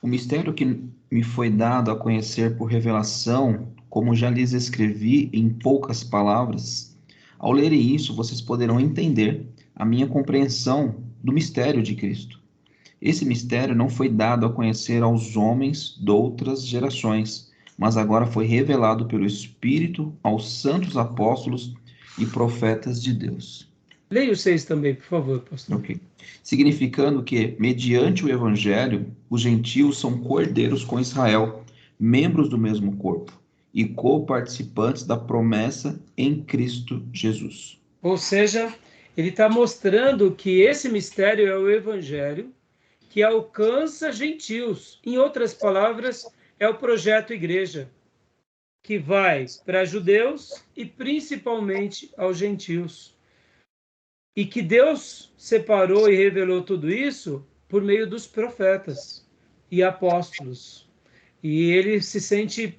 o mistério que me foi dado a conhecer por revelação, como já lhes escrevi em poucas palavras, ao lerem isso, vocês poderão entender a minha compreensão do mistério de Cristo. Esse mistério não foi dado a conhecer aos homens de outras gerações, mas agora foi revelado pelo Espírito aos santos apóstolos e profetas de Deus. Leia o 6 também, por favor, pastor. Ok. Significando que, mediante o Evangelho, os gentios são cordeiros com Israel, membros do mesmo corpo e co-participantes da promessa em Cristo Jesus. Ou seja, ele está mostrando que esse mistério é o Evangelho, que alcança gentios. Em outras palavras, é o projeto igreja, que vai para judeus e principalmente aos gentios. E que Deus separou e revelou tudo isso por meio dos profetas e apóstolos. E ele se sente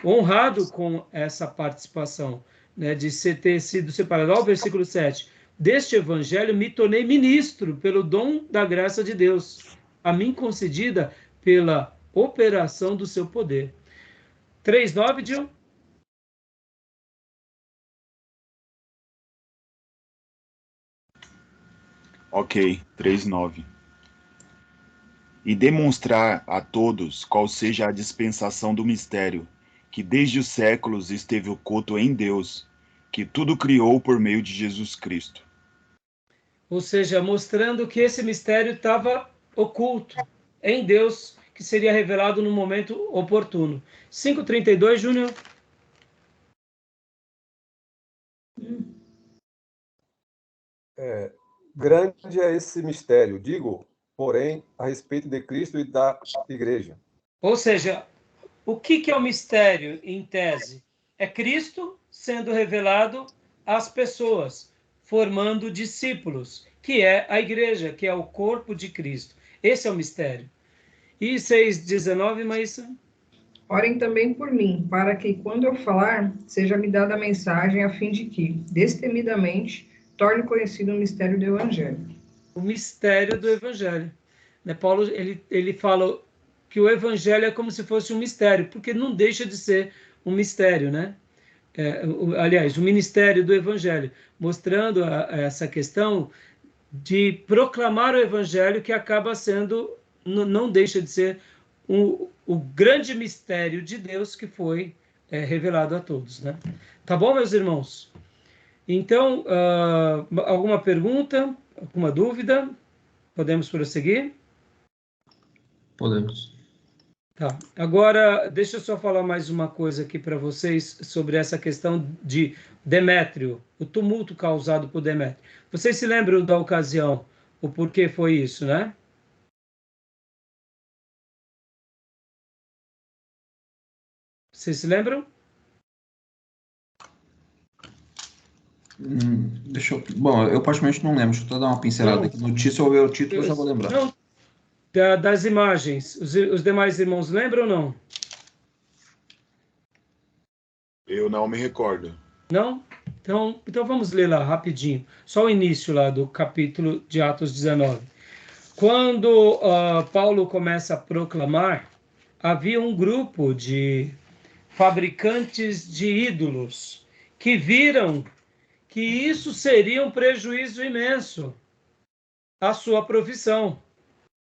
honrado com essa participação, né, de ter sido separado. Olha o versículo 7. Deste evangelho me tornei ministro pelo dom da graça de Deus, a mim concedida pela operação do seu poder. 3:9, Gil? Ok, 3:9. E demonstrar a todos qual seja a dispensação do mistério, que desde os séculos esteve oculto em Deus, que tudo criou por meio de Jesus Cristo. Ou seja, mostrando que esse mistério estava oculto em Deus, que seria revelado no momento oportuno. 5:32, Júnior. Grande é esse mistério, digo, porém, a respeito de Cristo e da igreja. Ou seja, o que é o mistério, em tese? É Cristo sendo revelado às pessoas, formando discípulos, que é a igreja, que é o corpo de Cristo. Esse é o mistério. E 6:19, Maísa? Orem também por mim, para que, quando eu falar, seja-me dada a mensagem, a fim de que, destemidamente, torne conhecido o mistério do Evangelho. O mistério do Evangelho. Né? Paulo ele fala que o Evangelho é como se fosse um mistério, porque não deixa de ser um mistério, né? Aliás, o ministério do Evangelho, mostrando essa questão de proclamar o Evangelho, que acaba sendo, não deixa de ser o grande mistério de Deus que foi revelado a todos, né? Tá bom, meus irmãos? Então, alguma pergunta, alguma dúvida? Podemos prosseguir? Podemos. Tá. Agora, deixa eu só falar mais uma coisa aqui para vocês sobre essa questão de Demétrio, o tumulto causado por Demétrio. Vocês se lembram da ocasião, o porquê foi isso, né? Vocês se lembram? Bom, eu particularmente não lembro. Deixa eu só dar uma pincelada aqui no título. Se eu ver o título, eu já vou lembrar. Não, das imagens. Os demais irmãos lembram ou não? Eu não me recordo. Não? Então vamos ler lá rapidinho. Só o início lá do capítulo de Atos 19. Quando Paulo começa a proclamar, havia um grupo de fabricantes de ídolos que viram que isso seria um prejuízo imenso à sua profissão.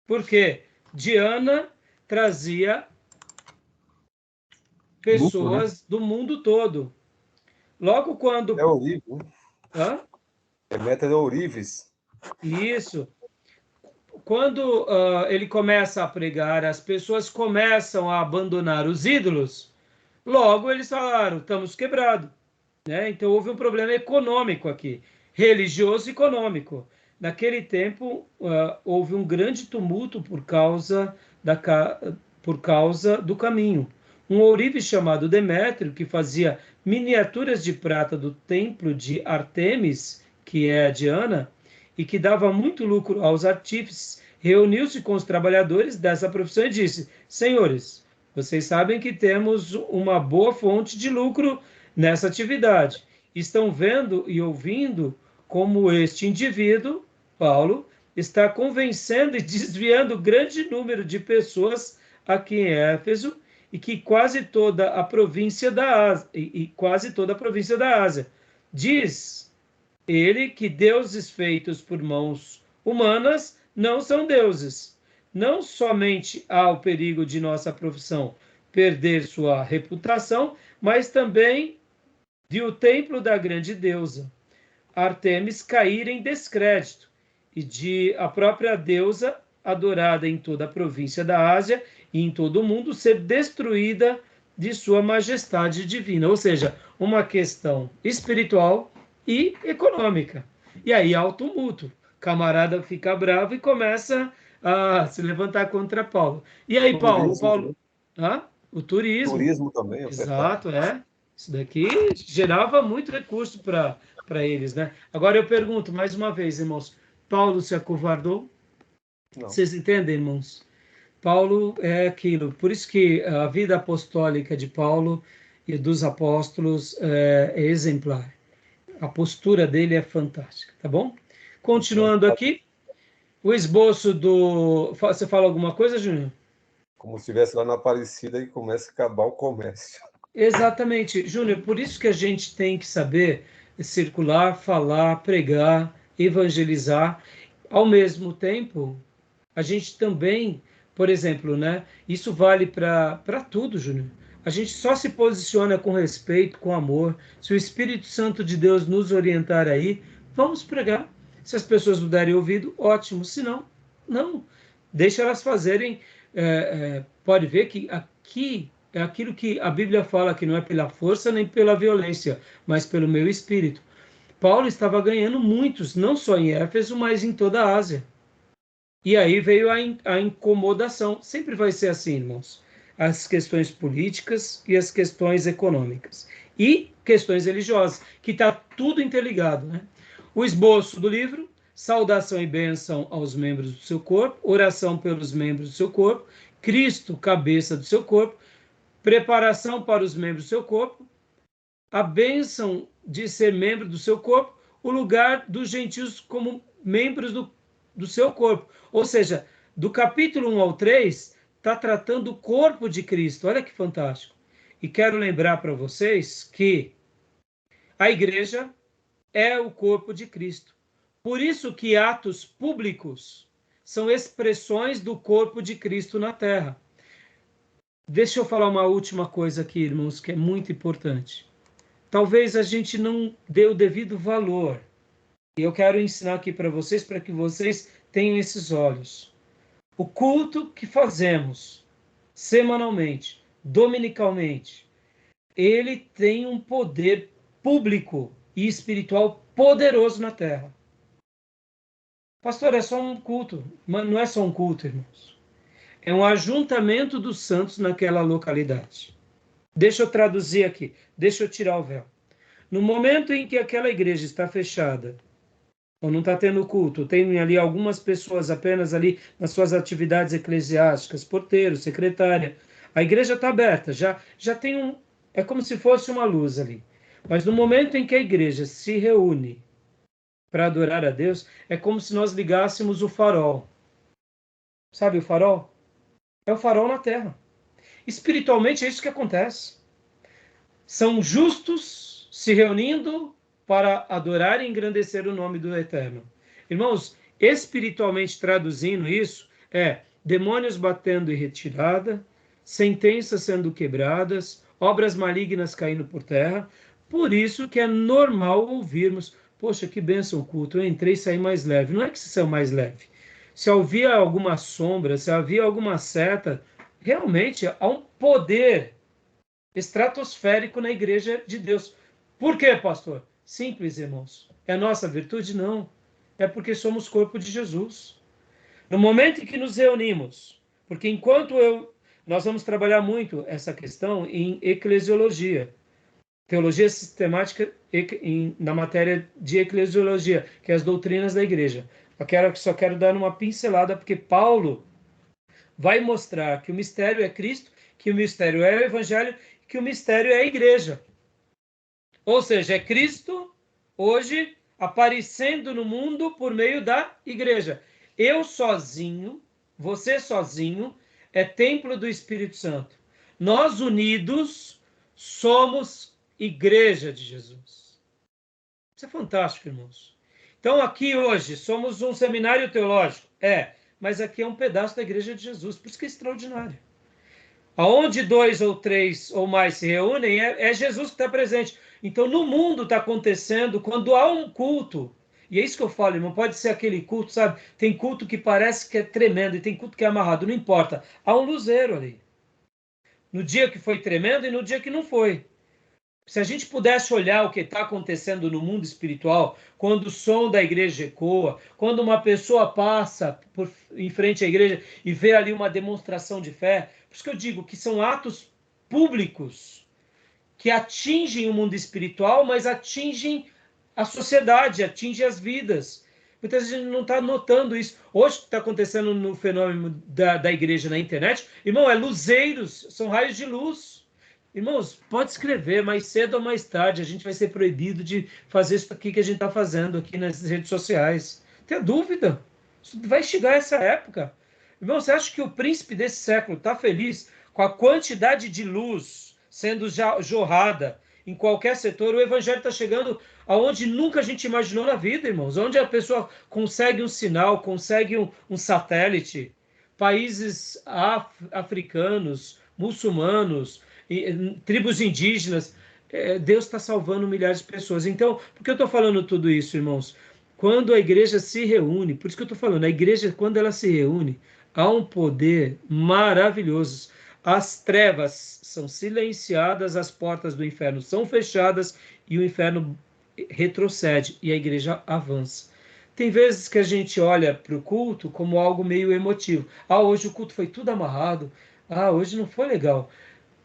Porque Diana trazia pessoas do mundo todo. Logo quando... É Ourives, né? Hã? Deméter Ourives. Isso. Quando ele começa a pregar, as pessoas começam a abandonar os ídolos, logo eles falaram, estamos quebrados. Né? Então houve um problema econômico aqui, religioso e econômico. Naquele tempo houve um grande tumulto por causa do caminho. Um ourives chamado Demétrio, que fazia miniaturas de prata do templo de Artemis, que é a Diana, e que dava muito lucro aos artífices, reuniu-se com os trabalhadores dessa profissão e disse: Senhores, vocês sabem que temos uma boa fonte de lucro nessa atividade. Estão vendo e ouvindo como este indivíduo, Paulo, está convencendo e desviando grande número de pessoas aqui em Éfeso e que quase toda a província da Ásia. Diz ele que deuses feitos por mãos humanas não são deuses, não somente há o perigo de nossa profissão perder sua reputação, mas também de o templo da grande deusa Artemis cair em descrédito e de a própria deusa adorada em toda a província da Ásia e em todo o mundo ser destruída de sua majestade divina, ou seja, uma questão espiritual e econômica. E aí há o tumulto. Camarada fica bravo e começa a se levantar contra Paulo. E aí, Paulo, o turismo. Turismo também, Exato, Isso daqui gerava muito recurso para eles, né? Agora eu pergunto mais uma vez, irmãos, Paulo se acovardou? Não. Vocês entendem, irmãos? Paulo é aquilo, por isso que a vida apostólica de Paulo e dos apóstolos é exemplar. A postura dele é fantástica, tá bom? Continuando aqui, o esboço do... Você fala alguma coisa, Júnior? Como se estivesse lá na Aparecida e começa a acabar o comércio. Exatamente, Júnior, por isso que a gente tem que saber circular, falar, pregar, evangelizar. Ao mesmo tempo, a gente também, por exemplo, né? Isso vale para tudo, Júnior. A gente só se posiciona com respeito, com amor. Se o Espírito Santo de Deus nos orientar aí, vamos pregar. Se as pessoas não derem ouvido, ótimo. Se não, não. Deixa elas fazerem. Pode ver que aqui é aquilo que a Bíblia fala, que não é pela força nem pela violência, mas pelo meu espírito. Paulo estava ganhando muitos, não só em Éfeso, mas em toda a Ásia. E aí veio a incomodação. Sempre vai ser assim, irmãos. As questões políticas e as questões econômicas. E questões religiosas, que está tudo interligado, né? O esboço do livro, saudação e bênção aos membros do seu corpo, oração pelos membros do seu corpo, Cristo, cabeça do seu corpo, preparação para os membros do seu corpo, a bênção de ser membro do seu corpo, o lugar dos gentios como membros do seu corpo. Ou seja, do capítulo 1 ao 3, está tratando o corpo de Cristo. Olha que fantástico. E quero lembrar para vocês que a igreja é o corpo de Cristo. Por isso que atos públicos são expressões do corpo de Cristo na terra. Deixa eu falar uma última coisa aqui, irmãos, que é muito importante. Talvez a gente não dê o devido valor. E eu quero ensinar aqui para vocês, para que vocês tenham esses olhos. O culto que fazemos semanalmente, dominicalmente, ele tem um poder público e espiritual poderoso na terra. Pastor, é só um culto. Mas não é só um culto, irmãos. É um ajuntamento dos santos naquela localidade. Deixa eu traduzir aqui. Deixa eu tirar o véu. No momento em que aquela igreja está fechada, ou não está tendo culto, tem ali algumas pessoas apenas ali nas suas atividades eclesiásticas, porteiro, secretária, a igreja está aberta, já tem é como se fosse uma luz ali. Mas no momento em que a igreja se reúne para adorar a Deus, é como se nós ligássemos o farol. Sabe o farol? É o farol na terra. Espiritualmente é isso que acontece. São justos se reunindo para adorar e engrandecer o nome do Eterno. Irmãos, espiritualmente traduzindo isso, demônios batendo em retirada, sentenças sendo quebradas, obras malignas caindo por terra. Por isso que é normal ouvirmos, poxa, que bênção o culto, eu entrei e saí mais leve. Não é que você saiu mais leve. Se havia alguma sombra, se havia alguma seta, realmente há um poder estratosférico na igreja de Deus. Por quê, pastor? Simples, irmãos. É nossa virtude? Não. É porque somos corpo de Jesus. No momento em que nos reunimos, porque nós vamos trabalhar muito essa questão em eclesiologia, teologia sistemática na matéria de eclesiologia, que é as doutrinas da igreja. Só quero dar uma pincelada, porque Paulo vai mostrar que o mistério é Cristo, que o mistério é o Evangelho, que o mistério é a igreja. Ou seja, é Cristo hoje aparecendo no mundo por meio da igreja. Eu sozinho, você sozinho, é templo do Espírito Santo. Nós unidos somos igreja de Jesus. Isso é fantástico, irmãos. Então aqui hoje somos um seminário teológico. mas aqui é um pedaço da igreja de Jesus, por isso que é extraordinário. Aonde 2 ou 3 ou mais se reúnem, é Jesus que está presente. Então, no mundo está acontecendo, quando há um culto, e é isso que eu falo, irmão, pode ser aquele culto, sabe? Tem culto que parece que é tremendo, e tem culto que é amarrado, não importa. Há um luzeiro ali. No dia que foi tremendo e no dia que não foi. Se a gente pudesse olhar o que está acontecendo no mundo espiritual, quando o som da igreja ecoa, quando uma pessoa passa em frente à igreja e vê ali uma demonstração de fé, por isso que eu digo que são atos públicos que atingem o mundo espiritual, mas atingem a sociedade, atingem as vidas. Muita gente não está notando isso. Hoje, o que está acontecendo no fenômeno da igreja na internet, irmão, é luzeiros, são raios de luz. Irmãos, pode escrever, mais cedo ou mais tarde, a gente vai ser proibido de fazer isso aqui que a gente está fazendo aqui nas redes sociais. Tem dúvida? Isso vai chegar essa época. Irmão, você acha que o príncipe desse século está feliz com a quantidade de luz sendo jorrada em qualquer setor? O evangelho está chegando aonde nunca a gente imaginou na vida, irmãos. Onde a pessoa consegue um sinal, consegue um satélite. Países africanos, muçulmanos, tribos indígenas, Deus está salvando milhares de pessoas. Então, por que eu estou falando tudo isso, irmãos? Quando a igreja se reúne, por isso que eu estou falando, a igreja, quando ela se reúne, há um poder maravilhoso. As trevas são silenciadas, as portas do inferno são fechadas e o inferno retrocede e a igreja avança. Tem vezes que a gente olha para o culto como algo meio emotivo. Hoje o culto foi tudo amarrado. Hoje não foi legal.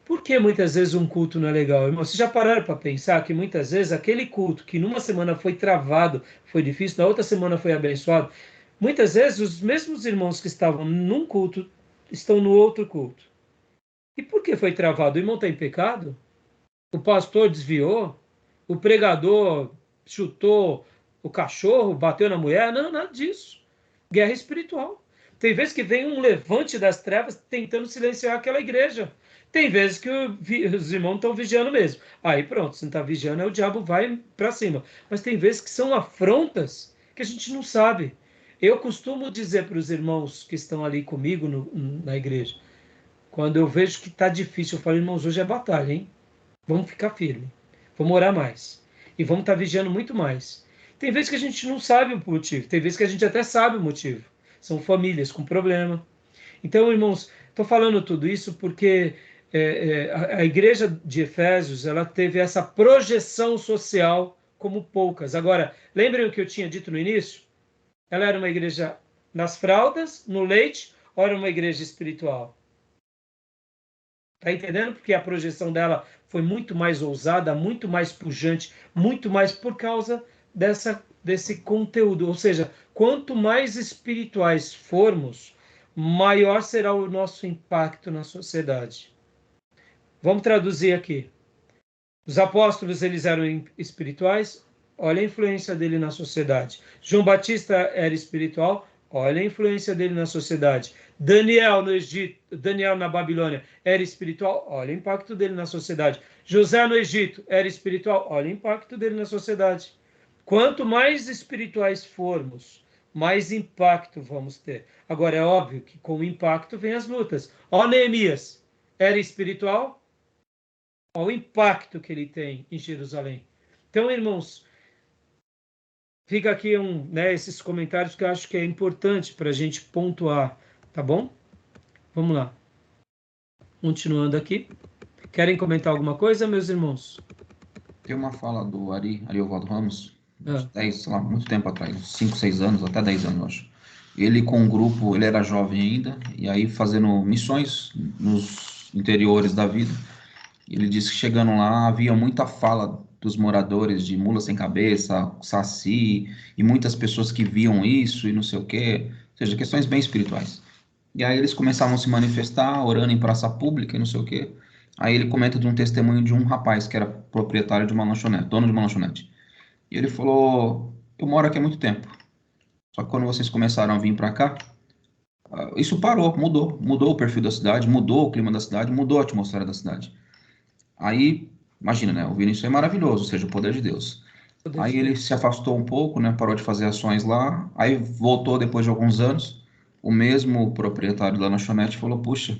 Por que muitas vezes um culto não é legal? Irmão, vocês já pararam para pensar que muitas vezes aquele culto que numa semana foi travado, foi difícil, na outra semana foi abençoado, muitas vezes os mesmos irmãos que estavam num culto estão no outro culto. E por que foi travado? O irmão está em pecado? O pastor desviou? O pregador chutou o cachorro, bateu na mulher? Não, nada disso. Guerra espiritual. Tem vezes que vem um levante das trevas tentando silenciar aquela igreja. Tem vezes que os irmãos estão vigiando mesmo. Aí pronto, se não está vigiando, o diabo vai para cima. Mas tem vezes que são afrontas que a gente não sabe. Eu costumo dizer para os irmãos que estão ali comigo na igreja, quando eu vejo que está difícil, eu falo, irmãos, hoje é batalha, hein? Vamos ficar firme, vamos orar mais. E vamos estar vigiando muito mais. Tem vezes que a gente não sabe o motivo, tem vezes que a gente até sabe o motivo. São famílias com problema. Então, irmãos, estou falando tudo isso porque a igreja de Efésios, ela teve essa projeção social como poucas. Agora, lembrem o que eu tinha dito no início? Ela era uma igreja nas fraldas, no leite, ou era uma igreja espiritual? Está entendendo? Porque a projeção dela foi muito mais ousada, muito mais pujante, muito mais por causa desse conteúdo. Ou seja, quanto mais espirituais formos, maior será o nosso impacto na sociedade. Vamos traduzir aqui. Os apóstolos, eles eram espirituais, olha a influência dele na sociedade. João Batista era espiritual, olha a influência dele na sociedade. Daniel no Egito, Daniel na Babilônia era espiritual, olha o impacto dele na sociedade. José no Egito era espiritual, olha o impacto dele na sociedade. Quanto mais espirituais formos, mais impacto vamos ter. Agora, é óbvio que com o impacto vem as lutas. Neemias era espiritual? Olha o impacto que ele tem em Jerusalém. Então, irmãos, fica aqui esses comentários que eu acho que é importante para a gente pontuar, tá bom? Vamos lá. Continuando aqui. Querem comentar alguma coisa, meus irmãos? Tem uma fala do Ariovaldo Ramos, 10, sei lá, muito tempo atrás, 5, 6 anos, até 10 anos, acho. Ele com um grupo, ele era jovem ainda, e aí fazendo missões nos interiores da vida. Ele disse que chegando lá havia muita fala dos moradores de Mula Sem Cabeça, Saci, e muitas pessoas que viam isso e não sei o quê, ou seja, questões bem espirituais. E aí eles começavam a se manifestar, orando em praça pública e não sei o quê. Aí ele comenta de um testemunho de um rapaz que era proprietário de uma lanchonete, dono de uma lanchonete. E ele falou, eu moro aqui há muito tempo, só que quando vocês começaram a vir para cá, isso parou, mudou o perfil da cidade, mudou o clima da cidade, mudou a atmosfera da cidade. Aí, imagina, né? Ouvindo isso é maravilhoso, ou seja, o poder de Deus. Aí ele se afastou um pouco, né? Parou de fazer ações lá. Aí voltou depois de alguns anos. o mesmo proprietário da lanchonete falou, puxa,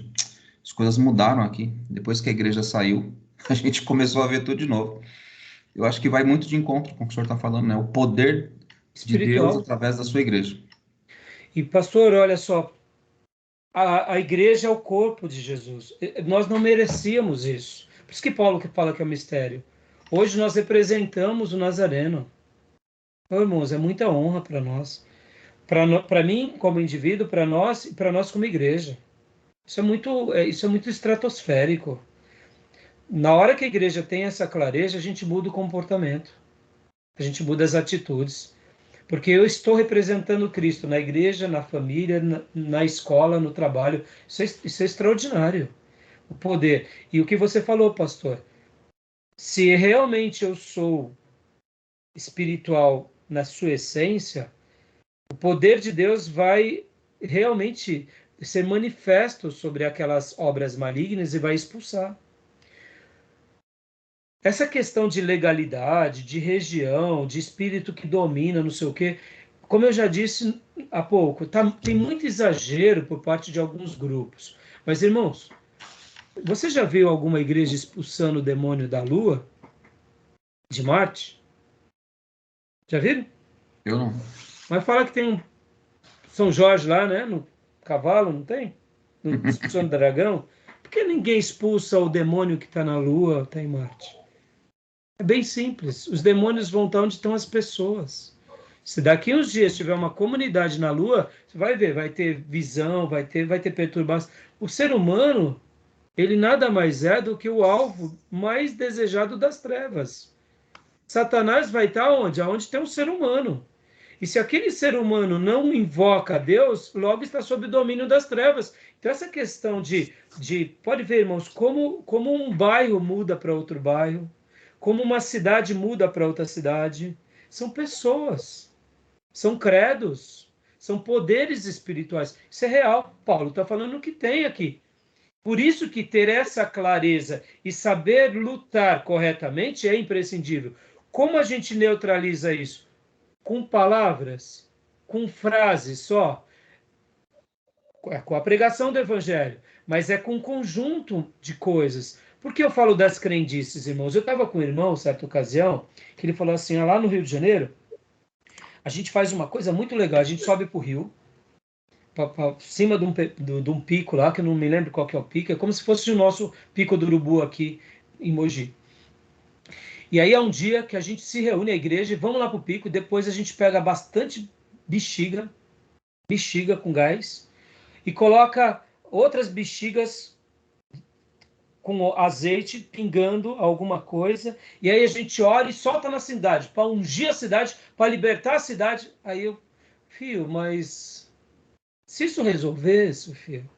as coisas mudaram aqui. Depois que a igreja saiu, a gente começou a ver tudo de novo. Eu acho que vai muito de encontro com o que o senhor está falando, né? O poder de Deus Espiritual. através da sua igreja. E, pastor, olha só, a igreja é o corpo de Jesus. Nós não merecíamos isso. Por isso que Paulo que fala que é um mistério. Hoje nós representamos o Nazareno. Ô, irmãos, é muita honra para nós. Para mim, como indivíduo, para nós e para nós como igreja. Isso é muito estratosférico. Na hora que a igreja tem essa clareza, a gente muda o comportamento. A gente muda as atitudes. Porque eu estou representando Cristo na igreja, na família, na escola, no trabalho. Isso é extraordinário. O poder. E o que você falou, pastor? Se realmente eu sou espiritual na sua essência, o poder de Deus vai realmente ser manifesto sobre aquelas obras malignas e vai expulsar. Essa questão de legalidade, de região, de espírito que domina, não sei o quê, como eu já disse há pouco, tem muito exagero por parte de alguns grupos. Mas, irmãos, você já viu alguma igreja expulsando o demônio da Lua? De Marte? Já viram? Eu não. Mas fala que tem um São Jorge lá, né? No cavalo, não tem? No expulsando o dragão. Por que ninguém expulsa o demônio que está na Lua, está em Marte? É bem simples. Os demônios vão estar onde estão as pessoas. Se daqui uns dias tiver uma comunidade na Lua, você vai ver, vai ter visão, vai ter perturbação. O ser humano, ele nada mais é do que o alvo mais desejado das trevas. Satanás vai estar onde? Aonde tem um ser humano. E se aquele ser humano não invoca a Deus, logo está sob o domínio das trevas. Então essa questão pode ver, irmãos, como um bairro muda para outro bairro, como uma cidade muda para outra cidade. São pessoas, são credos, são poderes espirituais. Isso é real. Paulo está falando o que tem aqui. Por isso que ter essa clareza e saber lutar corretamente é imprescindível. Como a gente neutraliza isso? Com palavras, com frases só, com a pregação do evangelho, mas é com um conjunto de coisas. Por que eu falo das crendices, irmãos? Eu estava com um irmão, certa ocasião, que ele falou assim, lá no Rio de Janeiro, a gente faz uma coisa muito legal, a gente sobe para o rio, para cima de um pico lá, que eu não me lembro qual que é o pico, é como se fosse o nosso Pico do Urubu aqui em Mogi. E aí é um dia que a gente se reúne à igreja e vamos lá para o pico, depois a gente pega bastante bexiga com gás, e coloca outras bexigas com azeite, pingando alguma coisa, e aí a gente ora e solta na cidade, para ungir a cidade, para libertar a cidade. Aí eu, filho, mas se isso resolvesse, filho,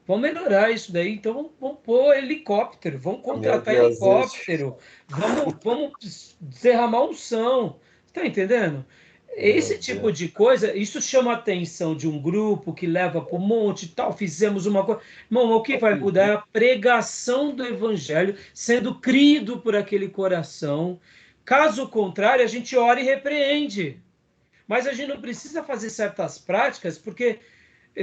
vamos melhorar isso daí, então vamos pôr helicóptero, vamos contratar helicóptero, vamos derramar unção. Está entendendo? Esse tipo de coisa, isso chama a atenção de um grupo que leva para o monte e tal, fizemos uma coisa. Irmão, o que vai mudar é a pregação do evangelho sendo crido por aquele coração. Caso contrário, a gente ora e repreende. Mas a gente não precisa fazer certas práticas, porque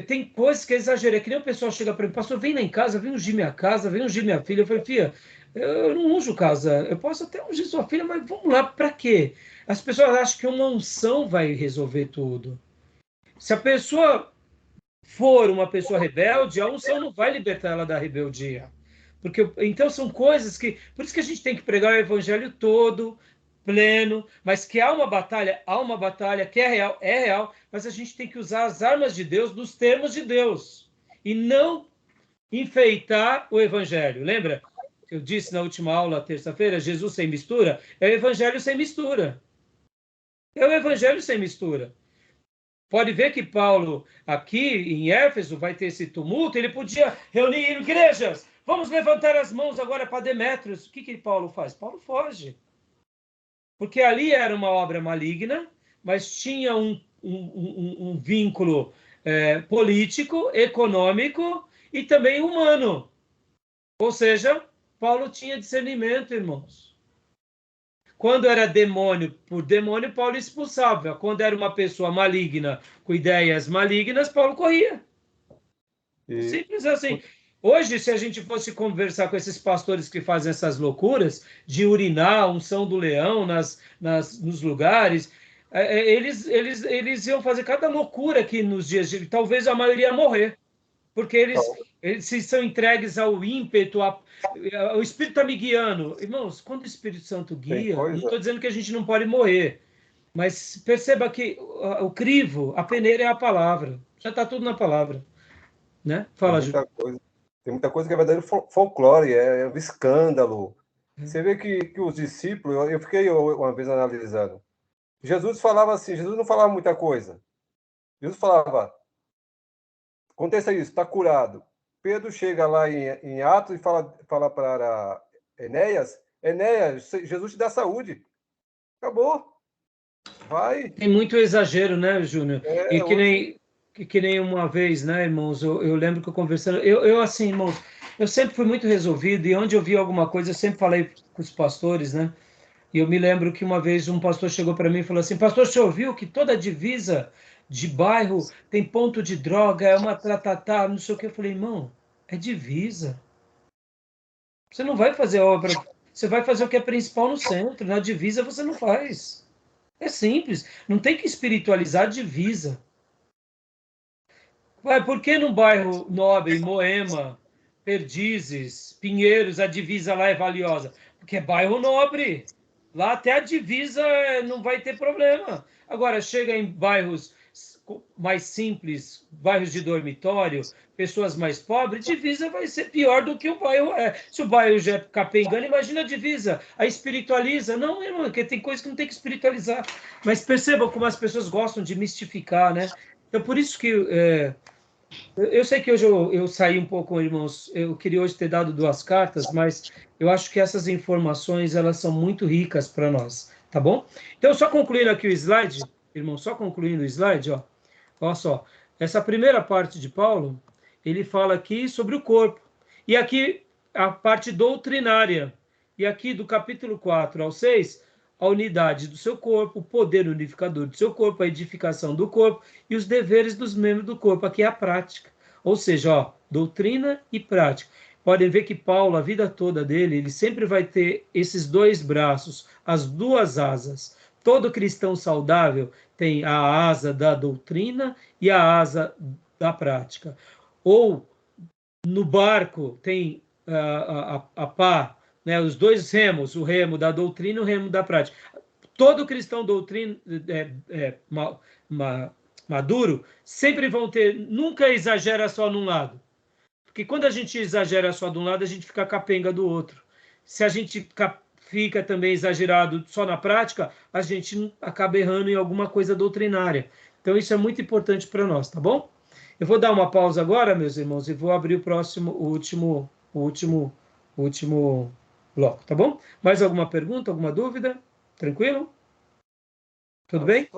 tem coisas que é exagero. É que nem o pessoal chega para mim, pastor, vem lá em casa, vem ungir minha casa, vem ungir minha filha. Eu falei, filha, eu não unjo casa, eu posso até ungir sua filha, mas vamos lá, para quê? As pessoas acham que uma unção vai resolver tudo. Se a pessoa for uma pessoa rebelde, a unção não vai libertar ela da rebeldia. Então são coisas que... Por isso que a gente tem que pregar o evangelho todo, pleno, mas que há uma batalha que é real, mas a gente tem que usar as armas de Deus nos termos de Deus e não enfeitar o evangelho. Lembra? Eu disse na última aula, terça-feira, Jesus sem mistura, é o evangelho sem mistura. É o evangelho sem mistura. Pode ver que Paulo, aqui em Éfeso, vai ter esse tumulto, ele podia reunir igrejas, vamos levantar as mãos agora para Demétrios. O que Paulo faz? Paulo foge. Porque ali era uma obra maligna, mas tinha um vínculo político, econômico e também humano. Ou seja, Paulo tinha discernimento, irmãos. Quando era demônio por demônio, Paulo expulsava. Quando era uma pessoa maligna, com ideias malignas, Paulo corria. Simples assim. Hoje, se a gente fosse conversar com esses pastores que fazem essas loucuras de urinar, unção do leão nos lugares, eles iam fazer cada loucura aqui nos dias de... Talvez a maioria ia morrer, porque eles se são entregues ao ímpeto, o Espírito está me guiando. Irmãos, quando o Espírito Santo guia, não estou dizendo que a gente não pode morrer, mas perceba que o crivo, a peneira é a palavra. Já está tudo na palavra. Né? Fala, Júlio. Tem muita coisa que é verdadeiro folclore, é um escândalo. Você vê que os discípulos, eu fiquei uma vez analisando, Jesus falava assim, Jesus não falava muita coisa. Jesus falava, aconteça isso, está curado. Pedro chega lá em Atos e fala para Enéas, Jesus te dá saúde. Acabou. Vai. Tem muito exagero, né, Júnior? E que nem uma vez, né, irmãos, eu lembro que eu conversando, eu assim, irmãos, eu sempre fui muito resolvido, e onde eu vi alguma coisa, eu sempre falei com os pastores, né, e eu me lembro que uma vez um pastor chegou para mim e falou assim, pastor, você ouviu que toda divisa de bairro tem ponto de droga, é uma tratatá, não sei o que, eu falei, irmão, é divisa, você não vai fazer obra, você vai fazer o que é principal no centro, na divisa você não faz, é simples, não tem que espiritualizar a divisa. Por que no bairro nobre, Moema, Perdizes, Pinheiros, a divisa lá é valiosa? Porque é bairro nobre. Lá até a divisa não vai ter problema. Agora, chega em bairros mais simples, bairros de dormitório, pessoas mais pobres, divisa vai ser pior do que o bairro é. Se o bairro já é capengano, imagina a divisa. A espiritualiza. Não, irmão, porque tem coisa que não tem que espiritualizar. Mas perceba como as pessoas gostam de mistificar, né? Então, por isso que eu sei que hoje eu saí um pouco, irmãos, eu queria hoje ter dado 2 cartas, mas eu acho que essas informações, elas são muito ricas para nós, tá bom? Então, só concluindo aqui o slide, irmão, só concluindo o slide, ó, olha só, essa primeira parte de Paulo, ele fala aqui sobre o corpo, e aqui a parte doutrinária, e aqui do capítulo 4 ao 6, a unidade do seu corpo, o poder unificador do seu corpo, a edificação do corpo e os deveres dos membros do corpo. Aqui é a prática. Ou seja, ó, doutrina e prática. Podem ver que Paulo, a vida toda dele, ele sempre vai ter esses 2 braços, as 2 asas. Todo cristão saudável tem a asa da doutrina e a asa da prática. Ou no barco tem a pá, né, os 2 remos, o remo da doutrina e o remo da prática. Todo cristão maduro sempre vão ter, nunca exagera só num lado. Porque quando a gente exagera só de um lado, a gente fica capenga do outro. Se a gente fica também exagerado só na prática, a gente acaba errando em alguma coisa doutrinária. Então isso é muito importante para nós, tá bom? Eu vou dar uma pausa agora, meus irmãos, e vou abrir o último bloco, tá bom? Mais alguma pergunta, alguma dúvida? Tranquilo? Tudo bem?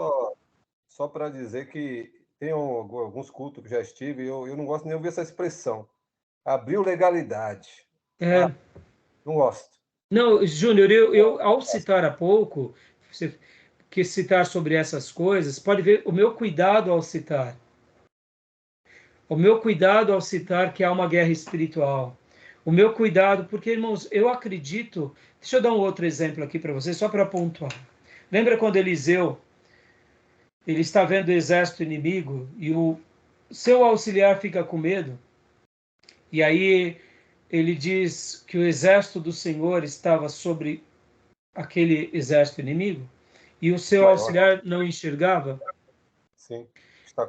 Só para dizer que tem alguns cultos que já estive, eu não gosto nem de ouvir essa expressão. Abriu legalidade. Não gosto. Não, Júnior, eu ao citar há pouco, que citar sobre essas coisas, pode ver o meu cuidado ao citar. O meu cuidado ao citar que há uma guerra espiritual. O meu cuidado, porque, irmãos, eu acredito... Deixa eu dar um outro exemplo aqui para vocês, só para pontuar. Lembra quando Eliseu, ele está vendo o exército inimigo e o seu auxiliar fica com medo? E aí ele diz que o exército do Senhor estava sobre aquele exército inimigo e o seu auxiliar não enxergava? Sim.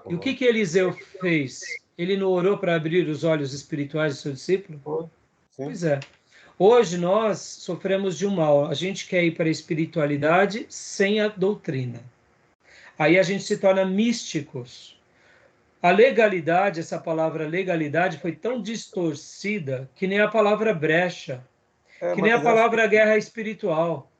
E o que Eliseu fez? Ele não orou para abrir os olhos espirituais do seu discípulo? Sim. Pois é. Hoje nós sofremos de um mal. A gente quer ir para a espiritualidade sem a doutrina. Aí a gente se torna místicos. A legalidade, essa palavra legalidade, foi tão distorcida que nem a palavra brecha, que nem a palavra guerra espiritual,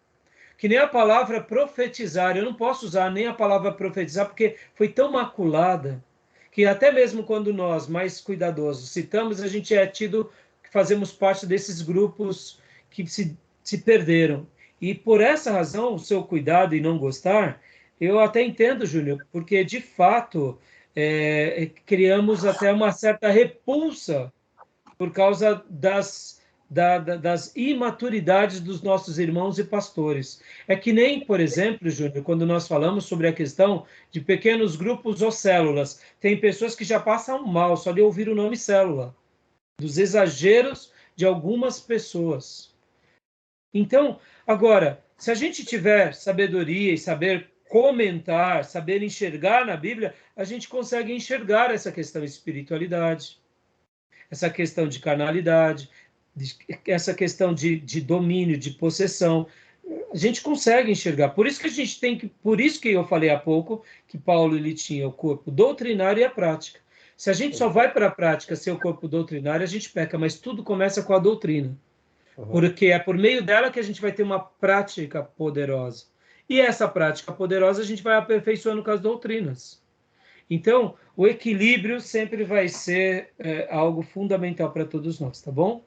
que nem a palavra profetizar. Eu não posso usar nem a palavra profetizar porque foi tão maculada que até mesmo quando nós, mais cuidadosos, citamos, a gente é tido que fazemos parte desses grupos que se perderam. E por essa razão, o seu cuidado em não gostar, eu até entendo, Júnior, porque de fato criamos até uma certa repulsa por causa das imaturidades dos nossos irmãos e pastores. É que nem, por exemplo, Júnior, quando nós falamos sobre a questão de pequenos grupos ou células, tem pessoas que já passam mal só de ouvir o nome célula, dos exageros de algumas pessoas. Então, agora, se a gente tiver sabedoria e saber comentar, saber enxergar na Bíblia, a gente consegue enxergar essa questão de espiritualidade, essa questão de carnalidade, essa questão de domínio, de possessão. A gente consegue enxergar. Por isso que a gente tem que, por isso que eu falei há pouco que Paulo ele tinha o corpo doutrinário e a prática. Se a gente só vai para a prática ser o corpo doutrinário, a gente peca, mas tudo começa com a doutrina. Porque é por meio dela que a gente vai ter uma prática poderosa. E essa prática poderosa a gente vai aperfeiçoando com as doutrinas. Então, o equilíbrio sempre vai ser algo fundamental para todos nós, tá bom?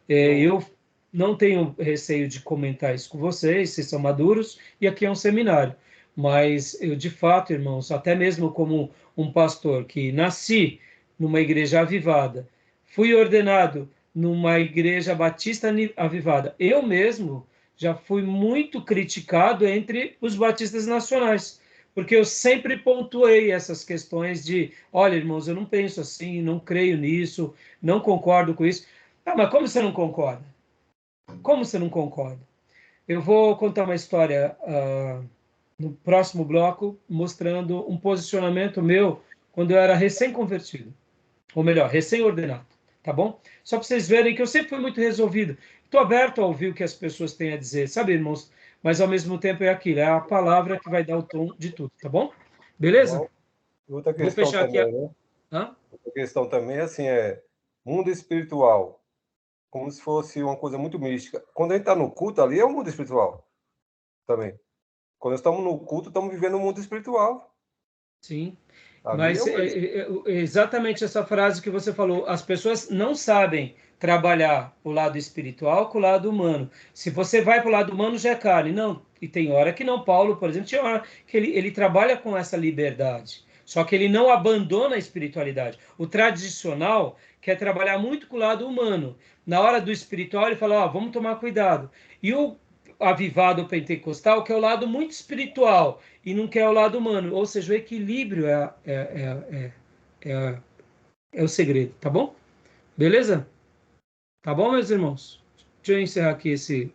Eu não tenho receio de comentar isso com vocês são maduros, e aqui é um seminário. Mas eu, de fato, irmãos, até mesmo como um pastor que nasci numa igreja avivada, fui ordenado numa igreja batista avivada, eu mesmo já fui muito criticado entre os batistas nacionais, porque eu sempre pontuei essas questões de, olha, irmãos, eu não penso assim, não creio nisso, não concordo com isso. Ah, mas como você não concorda? Como você não concorda? Eu vou contar uma história no próximo bloco, mostrando um posicionamento meu quando eu era recém-convertido, ou melhor, recém-ordenado, tá bom? Só para vocês verem que eu sempre fui muito resolvido. Estou aberto a ouvir o que as pessoas têm a dizer, sabe, irmãos? Mas, ao mesmo tempo, é aquilo, é a palavra que vai dar o tom de tudo, tá bom? Beleza? Bom, outra Vou questão fechar aqui. também, né? Hã? Outra questão também, assim, mundo espiritual, como se fosse uma coisa muito mística. Quando a gente está no culto ali, é o mundo espiritual também. Quando estamos no culto, estamos vivendo o mundo espiritual. Sim, Ali mas exatamente essa frase que você falou, as pessoas não sabem trabalhar o lado espiritual com o lado humano. Se você vai para o lado humano, já é carne. Não, e tem hora que não. Paulo, por exemplo, tinha hora que ele trabalha com essa liberdade, só que ele não abandona a espiritualidade. O tradicional quer trabalhar muito com o lado humano. Na hora do espiritual, ele fala, vamos tomar cuidado. E o avivado pentecostal, que é o lado muito espiritual, e não quer o lado humano. Ou seja, o equilíbrio é o segredo, tá bom? Beleza? Tá bom, meus irmãos? Deixa eu encerrar aqui esse